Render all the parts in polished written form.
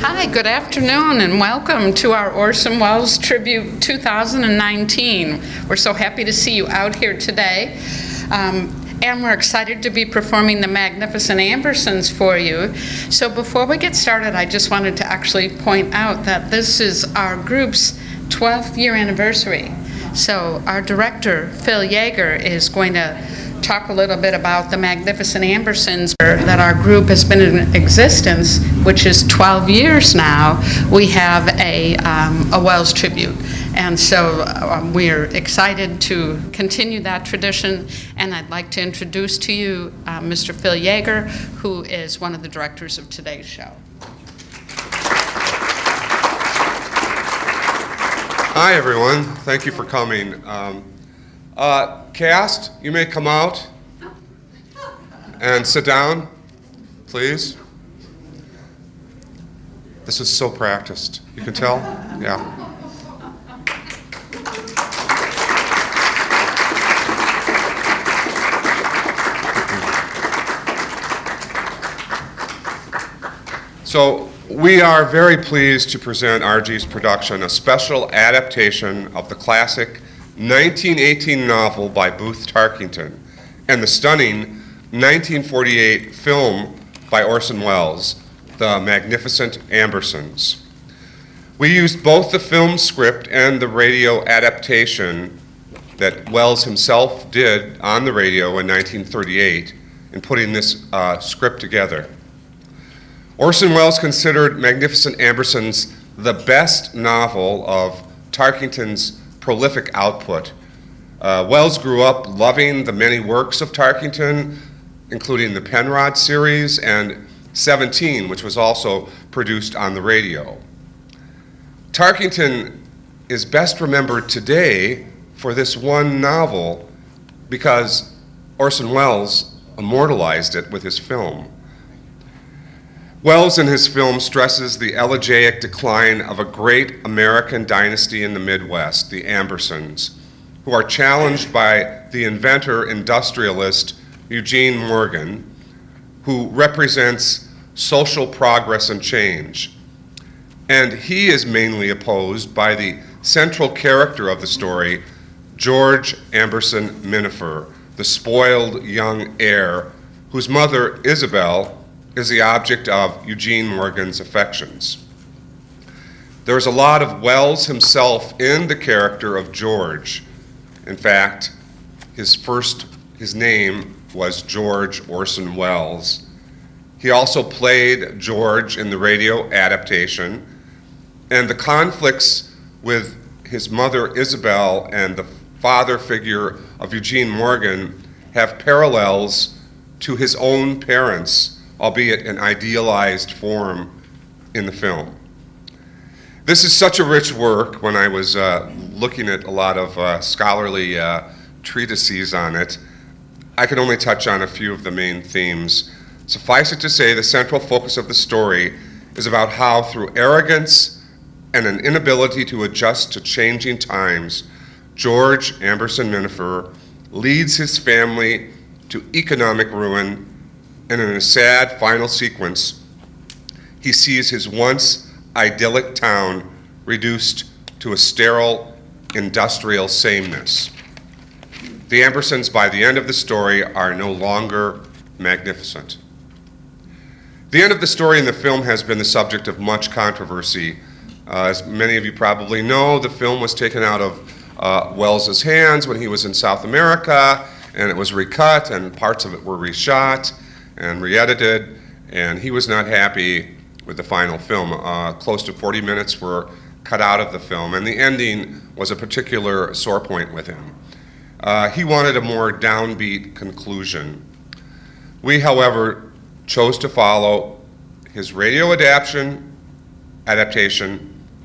Hi, good afternoon, and welcome to our Orson Welles Tribute 2019. We're so happy to see you out here today. And we're excited to be performing the Magnificent Ambersons for you. So before we get started, I just wanted to actually point out that this is our group's 12th year anniversary. So our director, Phil Yeager, is going to talk a little bit about the Magnificent Ambersons that our group has been in existence, which is 12 years now. We have a Welles tribute. And so we're excited to continue that tradition, and I'd like to introduce to you Mr. Phil Yeager, who is one of the directors of today's show. Hi, everyone. Thank you for coming. Cast, you may come out and sit down, please. This is so practiced. You can tell? Yeah. So we are very pleased to present RG's production, a special adaptation of the classic 1918 novel by Booth Tarkington and the stunning 1948 film by Orson Welles, The Magnificent Ambersons. We used both the film script and the radio adaptation that Welles himself did on the radio in 1938 in putting this script together. Orson Welles considered Magnificent Ambersons the best novel of Tarkington's prolific output. Welles grew up loving the many works of Tarkington, including the Penrod series and 17, which was also produced on the radio. Tarkington is best remembered today for this one novel because Orson Welles immortalized it with his film. Welles in his film stresses the elegiac decline of a great American dynasty in the Midwest, the Ambersons, who are challenged by the inventor-industrialist Eugene Morgan, who represents social progress and change. And he is mainly opposed by the central character of the story, George Amberson Miniver, the spoiled young heir, whose mother, Isabel, is the object of Eugene Morgan's affections. There is a lot of Welles himself in the character of George. In fact, his name was George Orson Welles. He also played George in the radio adaptation, and the conflicts with his mother Isabel and the father figure of Eugene Morgan have parallels to his own parents, albeit in idealized form in the film. This is such a rich work. When I was looking at a lot of scholarly treatises on it, I could only touch on a few of the main themes. Suffice it to say, the central focus of the story is about how, through arrogance and an inability to adjust to changing times, George Amberson Miniver leads his family to economic ruin, and in a sad final sequence, he sees his once idyllic town reduced to a sterile industrial sameness. The Ambersons, by the end of the story, are no longer magnificent. The end of the story in the film has been the subject of much controversy. As many of you probably know, the film was taken out of Welles's hands when he was in South America, and it was recut, and parts of it were reshot and re-edited, and he was not happy with the final film. Close to 40 minutes were cut out of the film, and the ending was a particular sore point with him. He wanted a more downbeat conclusion. We, however, chose to follow his radio adaptation,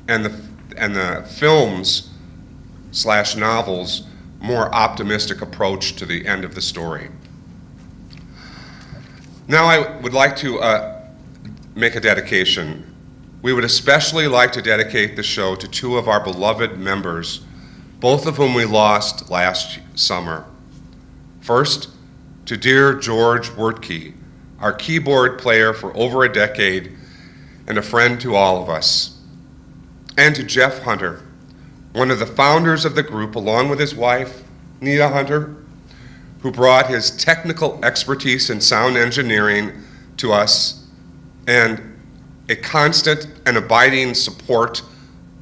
and the film's / novels' more optimistic approach to the end of the story. Now I would like to make a dedication. We would especially like to dedicate the show to two of our beloved members, both of whom we lost last summer. First, to dear George Wertke, our keyboard player for over a decade and a friend to all of us. And to Jeff Hunter, one of the founders of the group, along with his wife, Nita Hunter, who brought his technical expertise in sound engineering to us, and a constant and abiding support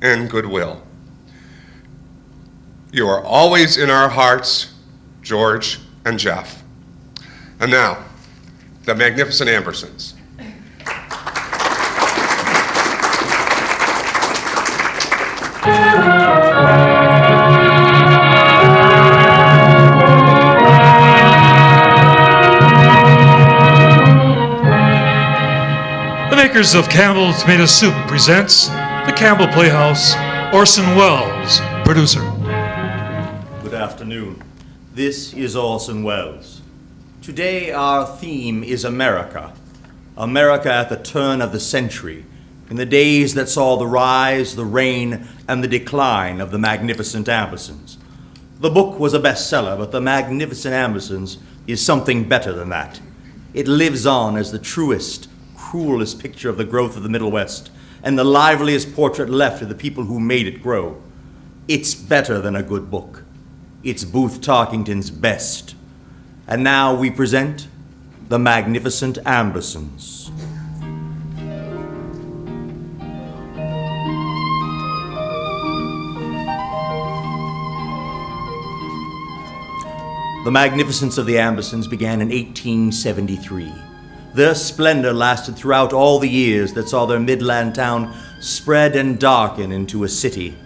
and goodwill. You are always in our hearts, George and Jeff. And now, the Magnificent Ambersons. The makers of Campbell Tomato Soup presents the Campbell Playhouse, Orson Welles, producer. Good afternoon. This is Orson Welles. Today our theme is America. America at the turn of the century, in the days that saw the rise, the reign, and the decline of the Magnificent Ambersons. The book was a bestseller, but the Magnificent Ambersons is something better than that. It lives on as the truest, cruelest picture of the growth of the Middle West, and the liveliest portrait left of the people who made it grow. It's better than a good book. It's Booth Tarkington's best. And now we present the Magnificent Ambersons. The magnificence of the Ambersons began in 1873. Their splendor lasted throughout all the years that saw their midland town spread and darken into a city.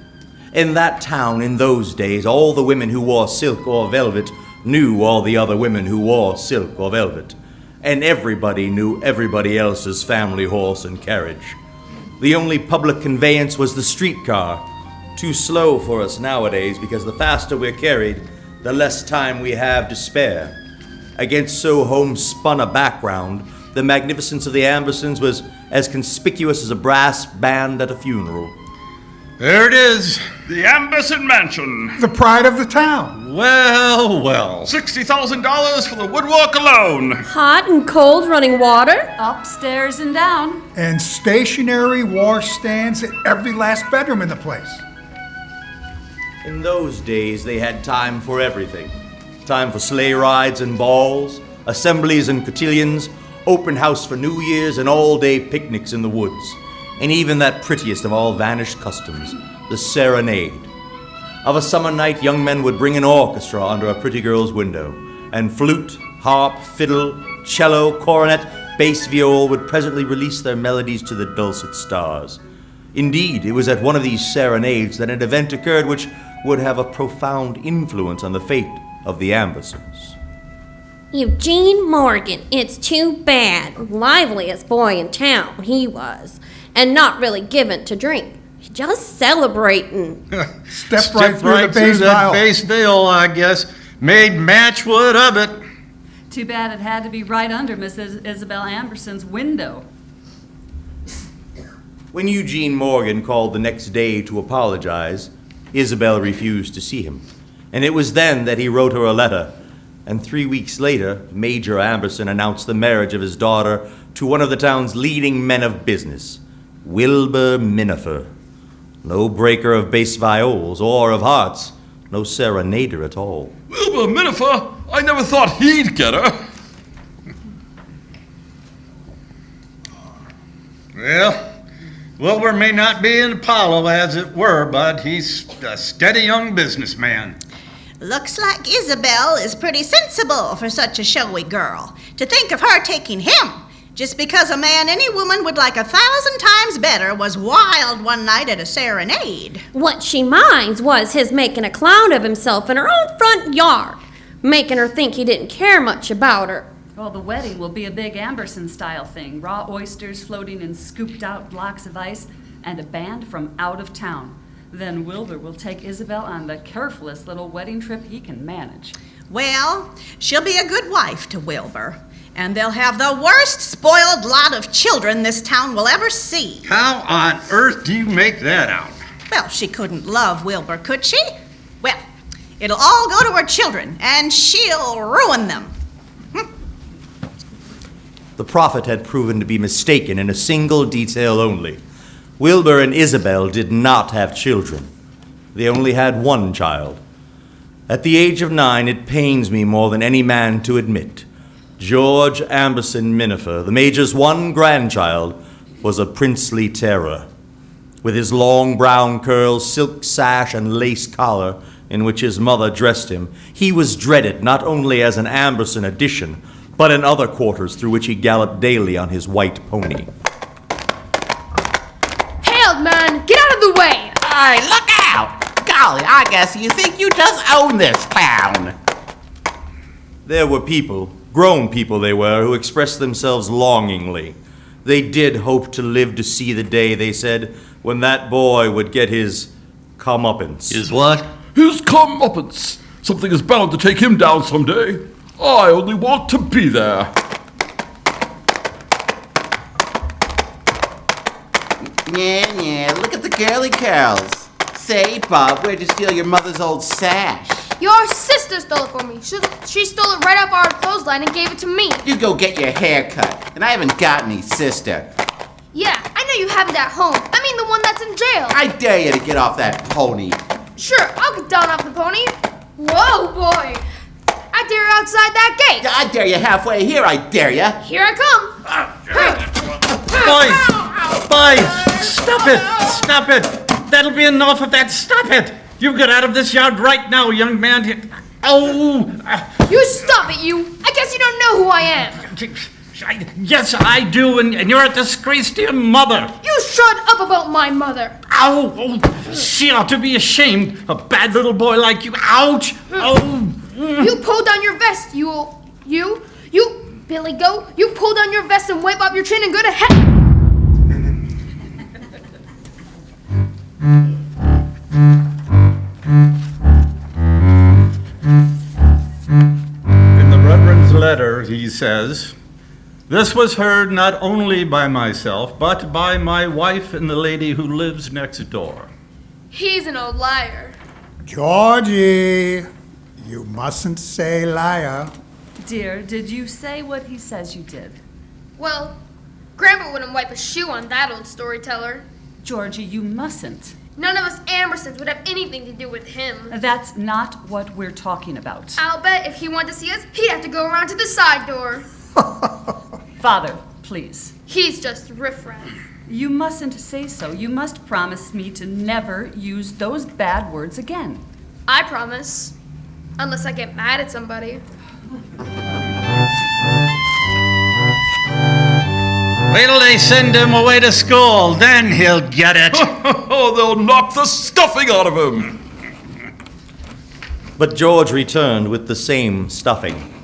In that town, in those days, all the women who wore silk or velvet knew all the other women who wore silk or velvet, and everybody knew everybody else's family horse and carriage. The only public conveyance was the streetcar, too slow for us nowadays because the faster we're carried, the less time we have to spare. Against so homespun a background, the magnificence of the Ambersons was as conspicuous as a brass band at a funeral. There it is, the Amberson Mansion. The pride of the town. Well, well. $60,000 for the woodwork alone. Hot and cold running water. Upstairs and down. And stationary washstands in every last bedroom in the place. In those days, they had time for everything. Time for sleigh rides and balls, assemblies and cotillions, open house for New Year's, and all-day picnics in the woods. And even that prettiest of all vanished customs, the serenade. Of a summer night, young men would bring an orchestra under a pretty girl's window, and flute, harp, fiddle, cello, cornet, bass viol would presently release their melodies to the dulcet stars. Indeed, it was at one of these serenades that an event occurred which would have a profound influence on the fate of the Ambersons. Eugene Morgan, it's too bad. Liveliest boy in town, he was. And not really given to drink. Just celebrating. Step right through the bass that viol. bass viol, I guess. Made matchwood of it. Too bad it had to be right under Mrs. Isabel Amberson's window. When Eugene Morgan called the next day to apologize, Isabel refused to see him. And it was then that he wrote her a letter. And 3 weeks later, Major Amberson announced the marriage of his daughter to one of the town's leading men of business, Wilbur Miniver. No breaker of bass viols or of hearts, no serenader at all. Wilbur Miniver, I never thought he'd get her. Well, Wilbur may not be an Apollo, as it were, but he's a steady young businessman. Looks like Isabel is pretty sensible for such a showy girl. To think of her taking him just because a man any woman would like 1,000 times better was wild one night at a serenade. What she minds was his making a clown of himself in her own front yard, making her think he didn't care much about her. Well, the wedding will be a big Amberson-style thing. Raw oysters floating in scooped-out blocks of ice, and a band from out of town. Then Wilbur will take Isabel on the carefulest little wedding trip he can manage. Well, she'll be a good wife to Wilbur, and they'll have the worst spoiled lot of children this town will ever see. How on earth do you make that out? Well, she couldn't love Wilbur, could she? Well, it'll all go to her children, and she'll ruin them. the prophet had proven to be mistaken in a single detail only. Wilbur and Isabel did not have children. They only had one child. At the age of 9, it pains me more than any man to admit, George Amberson Miniver, the Major's one grandchild, was a princely terror. With his long brown curls, silk sash, and lace collar in which his mother dressed him, he was dreaded not only as an Amberson addition, but in other quarters through which he galloped daily on his white pony. Hail, man! Get out of the way! Hey, look out! Golly, I guess you think you just own this town. There were people, grown people they were, who expressed themselves longingly. They did hope to live to see the day, they said, when that boy would get his comeuppance. Is what? His comeuppance. Something is bound to take him down someday. I only want to be there. Yeah, look at the girly curls. Say, Bob, where'd you steal your mother's old sash? Your sister stole it from me. She stole it right off our clothesline and gave it to me. You go get your hair cut, and I haven't got any sister. Yeah, I know you have it at home. I mean the one that's in jail. I dare you to get off that pony. Sure, I'll get down off the pony. Whoa, boy. I dare you outside that gate. I dare you halfway here, I dare you. Here I come. Boys, stop it, stop it. That'll be enough of that, stop it. You get out of this yard right now, young man. Oh! You stop it, you. I guess you don't know who I am. Yes, I do, and you're a disgrace to your mother. You shut up about my mother. Ow! Oh, she ought to be ashamed. A bad little boy like you. Ouch! Oh! You pull down your vest, you, Billy Goat. You pull down your vest and wipe off your chin and go to hell. In the Reverend's letter, he says, "This was heard not only by myself, but by my wife and the lady who lives next door." He's an old liar. Georgie, you mustn't say liar. Dear, did you say what he says you did? Well, Grandpa wouldn't wipe a shoe on that old storyteller. Georgie, you mustn't. None of us Ambersons would have anything to do with him. That's not what we're talking about. I'll bet if he wanted to see us, he'd have to go around to the side door. Father, please. He's just riffraff. You mustn't say so. You must promise me to never use those bad words again. I promise. Unless I get mad at somebody. Wait till they send him away to school, then he'll get it. Oh, they'll knock the stuffing out of him. But George returned with the same stuffing.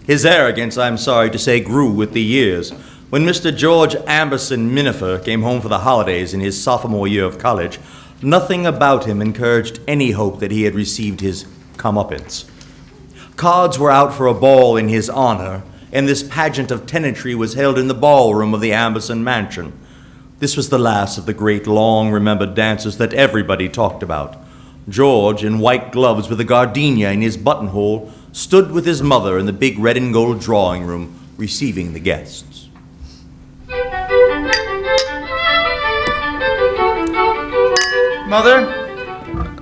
His arrogance, I'm sorry to say, grew with the years. When Mr. George Amberson Miniver came home for the holidays in his sophomore year of college, nothing about him encouraged any hope that he had received his comeuppance. Cards were out for a ball in his honor, and this pageant of tenantry was held in the ballroom of the Amberson mansion. This was the last of the great long-remembered dances that everybody talked about. George, in white gloves with a gardenia in his buttonhole, stood with his mother in the big red and gold drawing room, receiving the guests.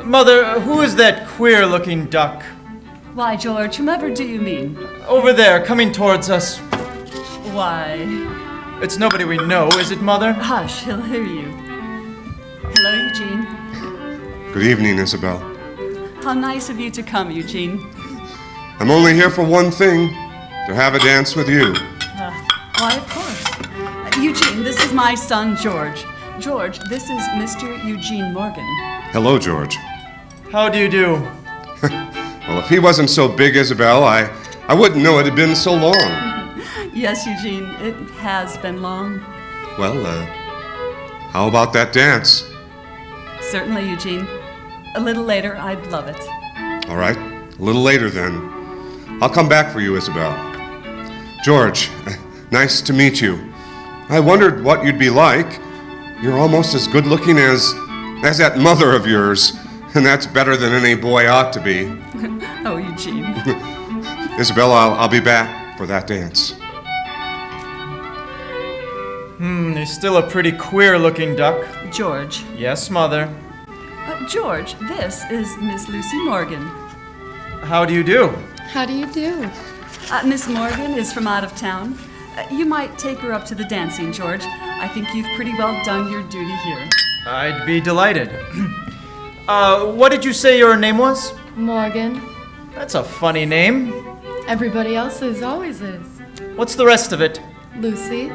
Mother, who is that queer-looking duck? Why, George, whomever do you mean? Over there, coming towards us. Why? It's nobody we know, is it, Mother? Hush, he'll hear you. Hello, Eugene. Good evening, Isabel. How nice of you to come, Eugene. I'm only here for one thing, to have a dance with you. Why, of course. Eugene, this is my son, George. George, this is Mr. Eugene Morgan. Hello, George. How do you do? Well, if he wasn't so big, Isabel, I wouldn't know it had been so long. Yes, Eugene, it has been long. Well, how about that dance? Certainly, Eugene. A little later, I'd love it. All right, a little later then. I'll come back for you, Isabel. George, nice to meet you. I wondered what you'd be like. You're almost as good looking as that mother of yours, and that's better than any boy ought to be. Oh, Eugene. Isabel, I'll be back for that dance. He's still a pretty queer-looking duck. George. Yes, Mother. George, this is Miss Lucy Morgan. How do you do? How do you do? Miss Morgan is from out of town. You might take her up to the dancing, George. I think you've pretty well done your duty here. I'd be delighted. What did you say your name was? Morgan. That's a funny name. Everybody else's always is. What's the rest of it? Lucy.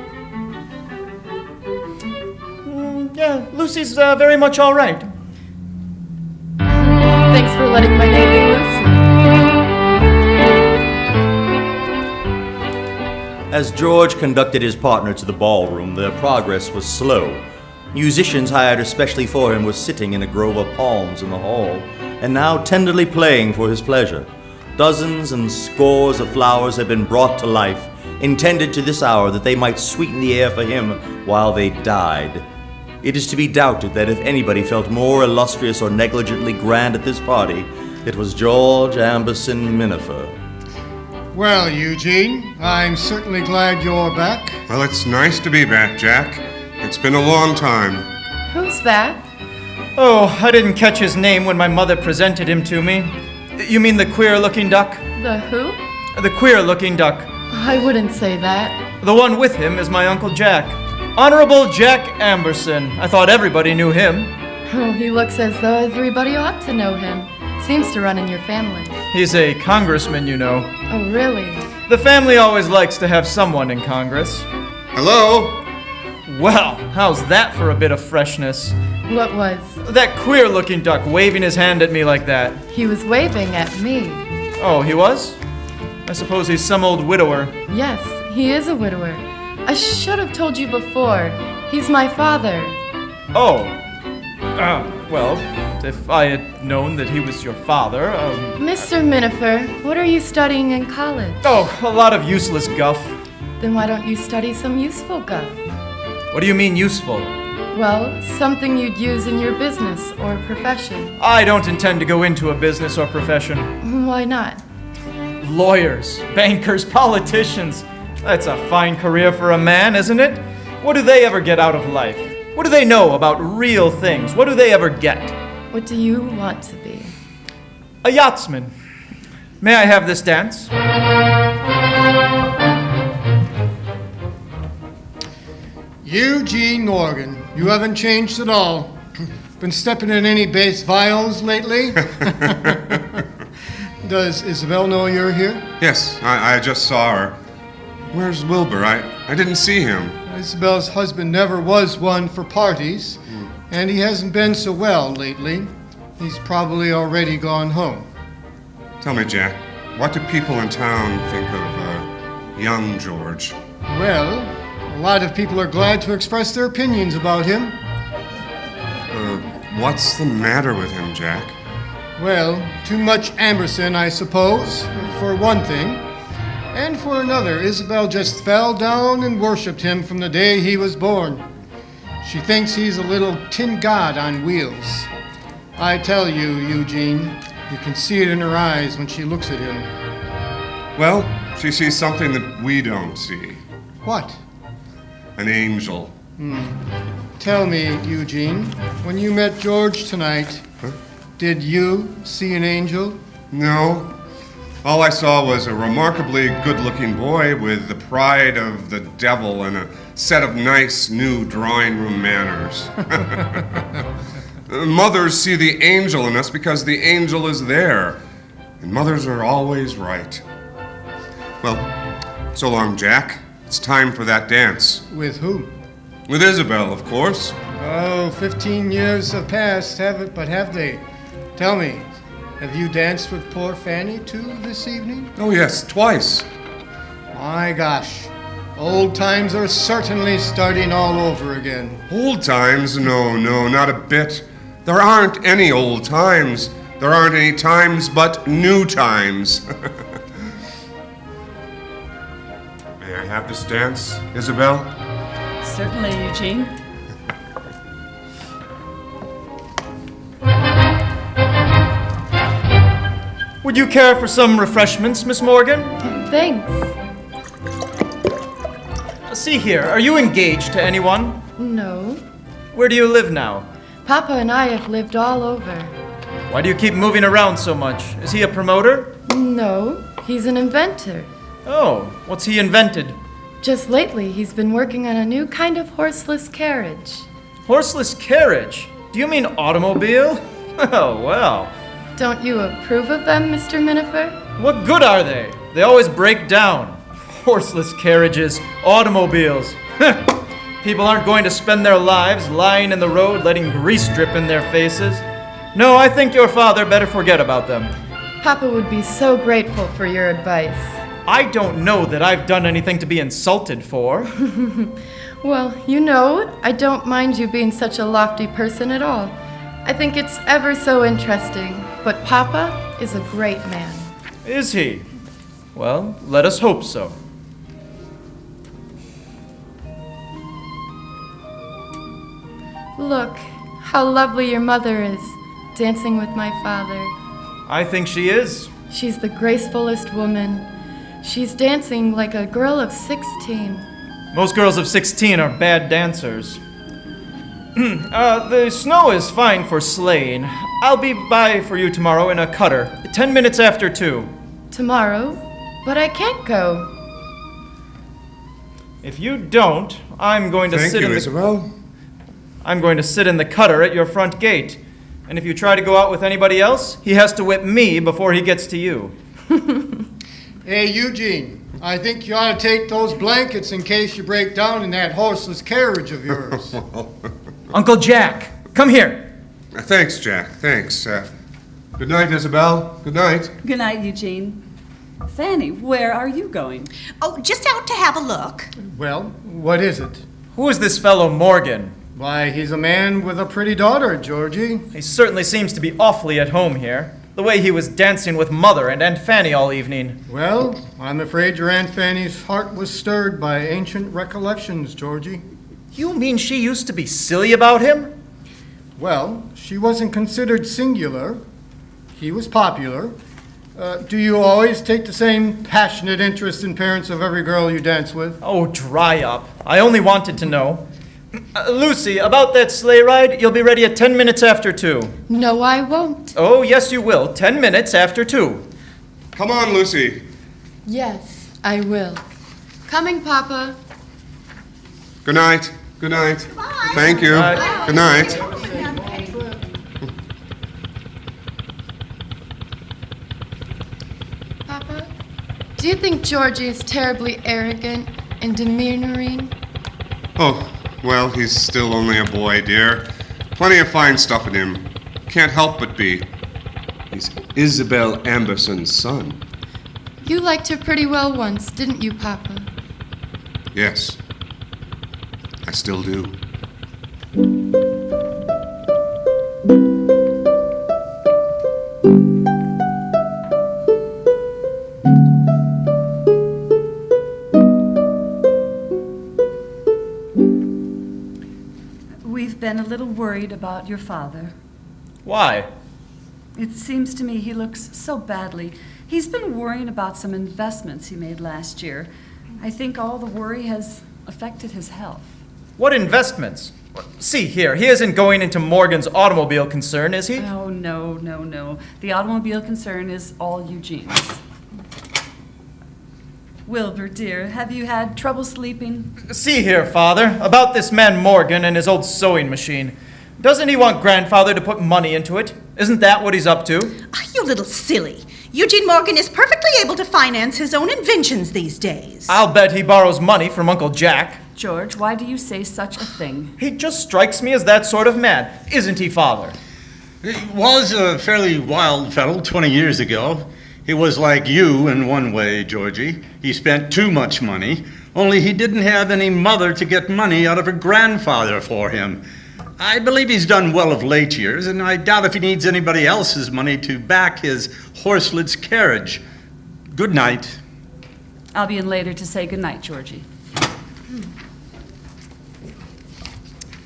Yeah, Lucy's very much all right. Thanks for letting my name be Lucy. As George conducted his partner to the ballroom, their progress was slow. Musicians hired especially for him were sitting in a grove of palms in the hall, and now tenderly playing for his pleasure. Dozens and scores of flowers had been brought to life, intended to this hour that they might sweeten the air for him while they died. It is to be doubted that if anybody felt more illustrious or negligently grand at this party, it was George Amberson Miniver. Well, Eugene, I'm certainly glad you're back. Well, it's nice to be back, Jack. It's been a long time. Who's that? Oh, I didn't catch his name when my mother presented him to me. You mean the queer-looking duck? The who? The queer-looking duck. I wouldn't say that. The one with him is my Uncle Jack. Honorable Jack Amberson. I thought everybody knew him. Oh, he looks as though everybody ought to know him. Seems to run in your family. He's a congressman, you know. Oh, really? The family always likes to have someone in Congress. Hello? Well, how's that for a bit of freshness? What was? That queer-looking duck waving his hand at me like that. He was waving at me. Oh, he was? I suppose he's some old widower. Yes, he is a widower. I should have told you before. He's my father. Oh. Well, if I had known that he was your father, Mr. Miniver, what are you studying in college? Oh, a lot of useless guff. Then why don't you study some useful guff? What do you mean useful? Well, something you'd use in your business or profession. I don't intend to go into a business or profession. Why not? Lawyers, bankers, politicians. That's a fine career for a man, isn't it? What do they ever get out of life? What do they know about real things? What do they ever get? What do you want to be? A yachtsman. May I have this dance? Eugene Morgan, you haven't changed at all. Been stepping in any bass viols lately? Does Isabel know you're here? Yes, I just saw her. Where's Wilbur? I didn't see him. Isabel's husband never was one for parties, and he hasn't been so well lately. He's probably already gone home. Tell me, Jack, what do people in town think of young George? Well, a lot of people are glad to express their opinions about him. What's the matter with him, Jack? Well, too much Amberson, I suppose, for one thing. And for another, Isabel just fell down and worshipped him from the day he was born. She thinks he's a little tin god on wheels. I tell you, Eugene, you can see it in her eyes when she looks at him. Well, she sees something that we don't see. What? An angel. Tell me, Eugene, when you met George tonight, did you see an angel? No. All I saw was a remarkably good-looking boy with the pride of the devil and a set of nice new drawing room manners. Mothers see the angel in us because the angel is there, and mothers are always right. Well, so long, Jack. It's time for that dance. With whom? With Isabel, of course. Oh, 15 years have passed, have they? Tell me, have you danced with poor Fanny, too, this evening? Oh, yes, twice. My gosh. Old times are certainly starting all over again. Old times? No, not a bit. There aren't any old times. There aren't any times but new times. May I have this dance, Isabel? Certainly, Eugene. Would you care for some refreshments, Miss Morgan? Thanks. See here, are you engaged to anyone? No. Where do you live now? Papa and I have lived all over. Why do you keep moving around so much? Is he a promoter? No, he's an inventor. Oh, what's he invented? Just lately, he's been working on a new kind of horseless carriage. Horseless carriage? Do you mean automobile? Oh, well. Don't you approve of them, Mr. Miniver? What good are they? They always break down. Horseless carriages, automobiles. People aren't going to spend their lives lying in the road letting grease drip in their faces. No, I think your father better forget about them. Papa would be so grateful for your advice. I don't know that I've done anything to be insulted for. Well, you know, I don't mind you being such a lofty person at all. I think it's ever so interesting. But Papa is a great man. Is he? Well, let us hope so. Look, how lovely your mother is, dancing with my father. I think she is. She's the gracefulest woman. She's dancing like a girl of 16. Most girls of 16 are bad dancers. The snow is fine for sleighing. I'll be by for you tomorrow in a cutter, 10 minutes after 2. Tomorrow? But I can't go. If you don't, I'm going to Thank sit you, in the... Isabel. I'm going to sit in the cutter at your front gate. And if you try to go out with anybody else, he has to whip me before he gets to you. Hey, Eugene, I think you ought to take those blankets in case you break down in that horseless carriage of yours. Uncle Jack, come here. Thanks, Jack. Thanks. Good night, Isabel. Good night. Good night, Eugene. Fanny, where are you going? Oh, just out to have a look. Well, what is it? Who is this fellow Morgan? Why, he's a man with a pretty daughter, Georgie. He certainly seems to be awfully at home here. The way he was dancing with Mother and Aunt Fanny all evening. Well, I'm afraid your Aunt Fanny's heart was stirred by ancient recollections, Georgie. You mean she used to be silly about him? Well, she wasn't considered singular. He was popular. Do you always take the same passionate interest in parents of every girl you dance with? Oh, dry up. I only wanted to know. Lucy, about that sleigh ride, you'll be ready at 10 minutes after 2. No, I won't. Oh, yes, you will. 10 minutes after 2. Come on, Lucy. Yes, I will. Coming, Papa. Good night. Good night. Bye. Thank you. Bye. Good night. Papa, do you think Georgie is terribly arrogant and demeanoring? Oh, well, he's still only a boy, dear. Plenty of fine stuff in him. Can't help but be. He's Isabel Amberson's son. You liked her pretty well once, didn't you, Papa? Yes. I still do. We've been a little worried about your father. Why? It seems to me he looks so badly. He's been worrying about some investments he made last year. I think all the worry has affected his health. What investments? See here, he isn't going into Morgan's automobile concern, is he? Oh, no. The automobile concern is all Eugene's. Wilbur, dear, have you had trouble sleeping? See here, Father, about this man Morgan and his old sewing machine. Doesn't he want Grandfather to put money into it? Isn't that what he's up to? You little silly. Eugene Morgan is perfectly able to finance his own inventions these days. I'll bet he borrows money from Uncle Jack. George, why do you say such a thing? He just strikes me as that sort of man, isn't he, Father? He was a fairly wild fellow 20 years ago. He was like you in one way, Georgie. He spent too much money, only he didn't have any mother to get money out of her grandfather for him. I believe he's done well of late years, and I doubt if he needs anybody else's money to back his horseless carriage. Good night. I'll be in later to say good night, Georgie.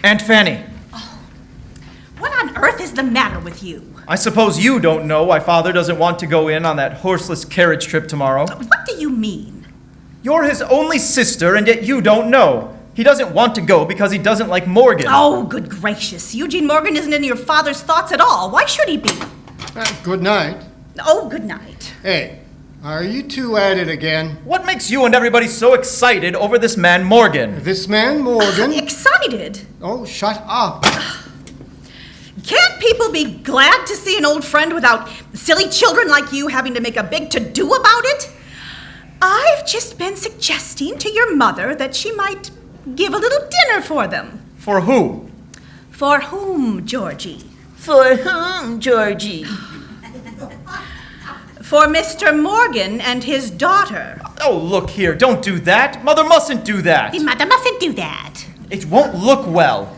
Aunt Fanny. What on earth is the matter with you? I suppose you don't know why Father doesn't want to go in on that horseless carriage trip tomorrow. What do you mean? You're his only sister, and yet you don't know. He doesn't want to go because he doesn't like Morgan. Oh, good gracious. Eugene Morgan isn't in your father's thoughts at all. Why should he be? Good night. Oh, good night. Hey, are you two at it again? What makes you and everybody so excited over this man Morgan? This man Morgan? Excited? Oh, shut up. Can't people be glad to see an old friend without silly children like you having to make a big to-do about it? I've just been suggesting to your mother that she might give a little dinner for them. For who? For whom, Georgie? For whom, Georgie? For Mr. Morgan and his daughter. Oh, look here, don't do that. Mother mustn't do that. Mother mustn't do that. It won't look well.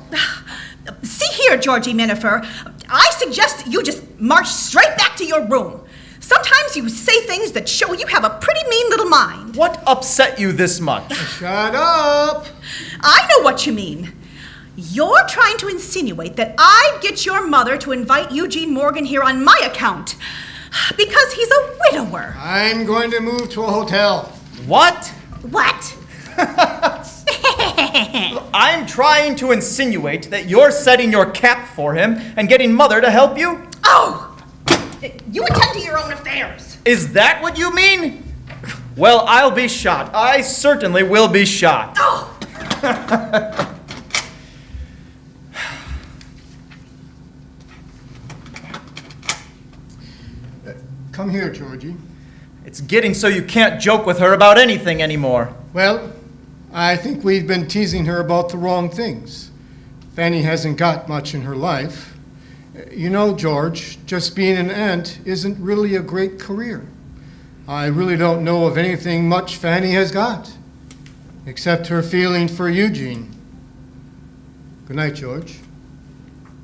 See here, Georgie Miniver, I suggest you just march straight back to your room. Sometimes you say things that show you have a pretty mean little mind. What upset you this much? Shut up! I know what you mean. You're trying to insinuate that I'd get your mother to invite Eugene Morgan here on my account because he's a widower. I'm going to move to a hotel. What? What? I'm trying to insinuate that you're setting your cap for him and getting Mother to help you? Oh! You attend to your own affairs. Is that what you mean? Well, I'll be shot. I certainly will be shot. Oh! Come here, Georgie. It's getting so you can't joke with her about anything anymore. Well, I think we've been teasing her about the wrong things. Fanny hasn't got much in her life. You know, George, just being an aunt isn't really a great career. I really don't know of anything much Fanny has got, except her feeling for Eugene. Good night, George.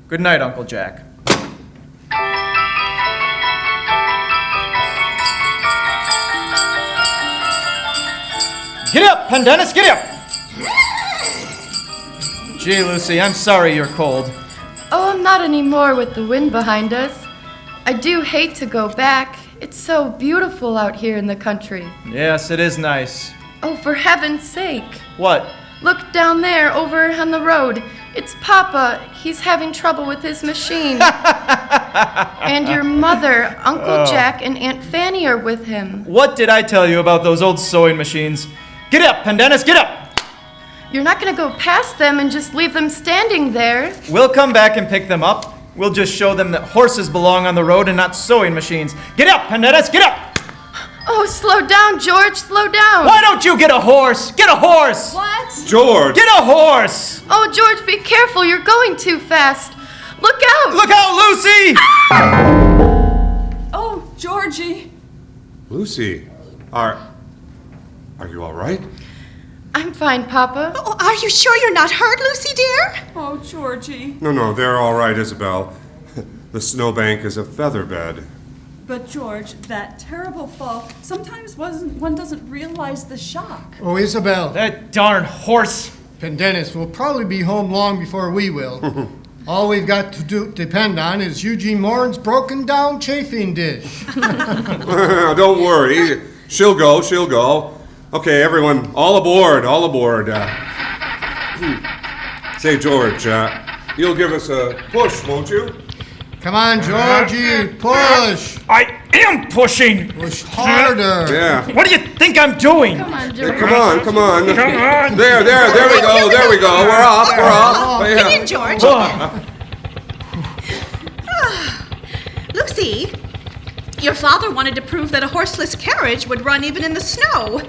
Good night, Uncle Jack. Get up, Pendennis, get up! Gee, Lucy, I'm sorry you're cold. Oh, I'm not anymore with the wind behind us. I do hate to go back. It's so beautiful out here in the country. Yes, it is nice. Oh, for heaven's sake. What? Look down there, over on the road. It's Papa. He's having trouble with his machine. And your mother, Uncle Jack, and Aunt Fanny are with him. What did I tell you about those old sewing machines? Get up, Pendennis, get up! You're not going to go past them and just leave them standing there. We'll come back and pick them up. We'll just show them that horses belong on the road and not sewing machines. Get up, Pendennis, get up! Oh, slow down, George, slow down. Why don't you get a horse? Get a horse! What? George! Get a horse! Oh, George, be careful. You're going too fast. Look out! Look out, Lucy! Oh, Georgie. Lucy, are you all right? I'm fine, Papa. Oh, are you sure you're not hurt, Lucy dear? Oh, Georgie. No, they're all right, Isabel. The snowbank is a feather bed. But George, that terrible fall, sometimes one doesn't realize the shock. Oh, Isabel. That darn horse. Pendennis will probably be home long before we will. All we've got to depend on is Eugene Morgan's broken down chafing dish. Don't worry. She'll go. Okay, everyone, all aboard. Say, George, you'll give us a push, won't you? Come on, Georgie, push. I am pushing. Push harder. Yeah. What do you think I'm doing? Come on, George. Come on. Come on. There we go. We're off. Get in, George. Lucy, your father wanted to prove that a horseless carriage would run even in the snow.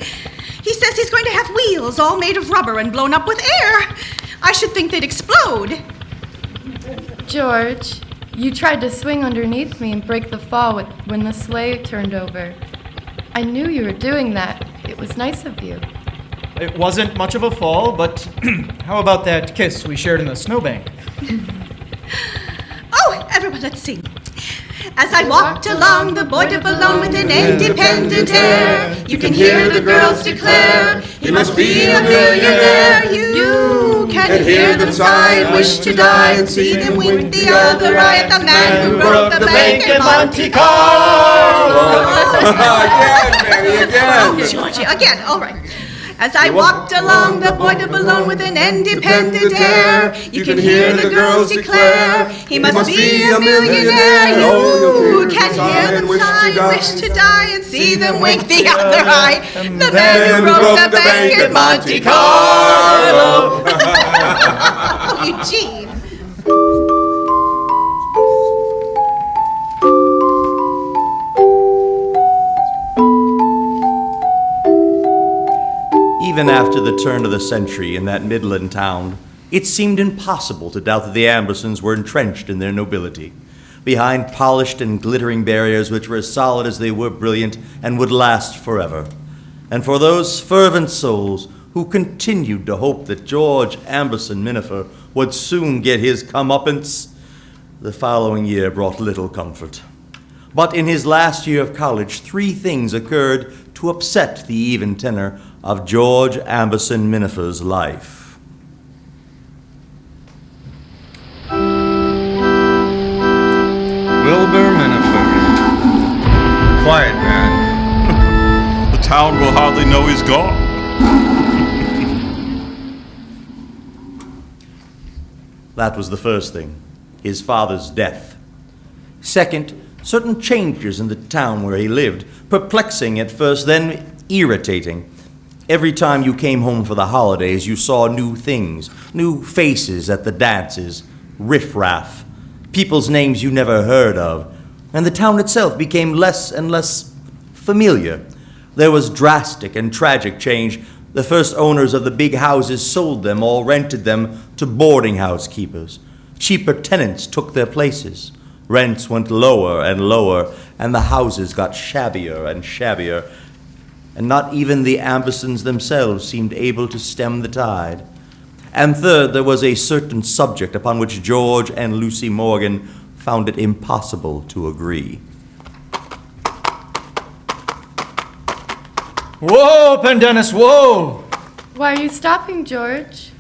He says he's going to have wheels all made of rubber and blown up with air. I should think they'd explode. George, you tried to swing underneath me and break the fall when the sleigh turned over. I knew you were doing that. It was nice of you. It wasn't much of a fall, but how about that kiss we shared in the snowbank? Oh, everyone, let's sing. As I walked along, the boy dipped along with an independent air. You can hear the girls declare, he must be a millionaire. You can hear them sigh and wish to die and see them wink the other eye at the man who broke the bank in Monte Carlo. Again, Benny, again. Oh, Georgie, again, all right. As I walked along the border balloon with an independent air, you can hear the girls declare, he must be a millionaire. You can hear them sigh, you wish to die and see them wink the other eye. The man who broke the bank at Monte Carlo. Eugene. Even after the turn of the century in that Midland town, it seemed impossible to doubt that the Ambersons were entrenched in their nobility, behind polished and glittering barriers which were as solid as they were brilliant and would last forever. And for those fervent souls who continued to hope that George Amberson Miniver would soon get his comeuppance, the following year brought little comfort. But in his last year of college, 3 things occurred to upset the even tenor of George Amberson Miniver's life. Wilbur Miniver. Quiet man. The town will hardly know he's gone. That was the first thing, his father's death. Second, certain changes in the town where he lived, perplexing at first, then irritating. Every time you came home for the holidays, you saw new things, new faces at the dances, riffraff, people's names you never heard of, and the town itself became less and less familiar. There was drastic and tragic change. The first owners of the big houses sold them or rented them to boarding house keepers. Cheaper tenants took their places. Rents went lower and lower, and the houses got shabbier and shabbier. And not even the Ambersons themselves seemed able to stem the tide. And third, there was a certain subject upon which George and Lucy Morgan found it impossible to agree. Whoa, Pendennis, whoa! Why are you stopping, George?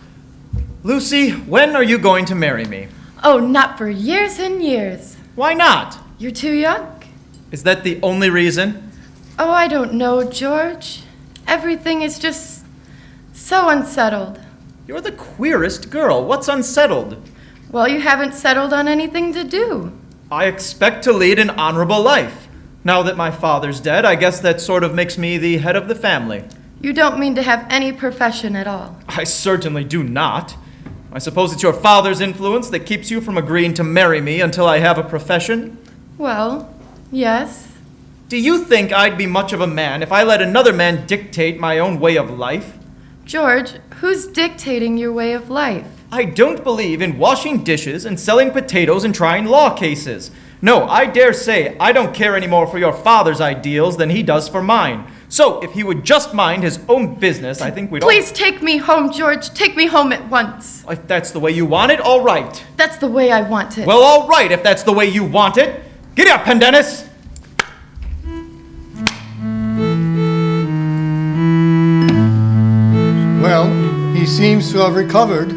Lucy, when are you going to marry me? Oh, not for years and years. Why not? You're too young. Is that the only reason? Oh, I don't know, George. Everything is just so unsettled. You're the queerest girl. What's unsettled? Well, you haven't settled on anything to do. I expect to lead an honorable life. Now that my father's dead, I guess that sort of makes me the head of the family. You don't mean to have any profession at all. I certainly do not. I suppose it's your father's influence that keeps you from agreeing to marry me until I have a profession? Well, yes. Do you think I'd be much of a man if I let another man dictate my own way of life? George, who's dictating your way of life? I don't believe in washing dishes and selling potatoes and trying law cases. No, I dare say I don't care any more for your father's ideals than he does for mine. So, if he would just mind his own business, I think we'd Please take me home, George. Take me home at once. If that's the way you want it, all right. That's the way I want it. Well, all right, if that's the way you want it. Giddy up, Pendennis! Well, he seems to have recovered.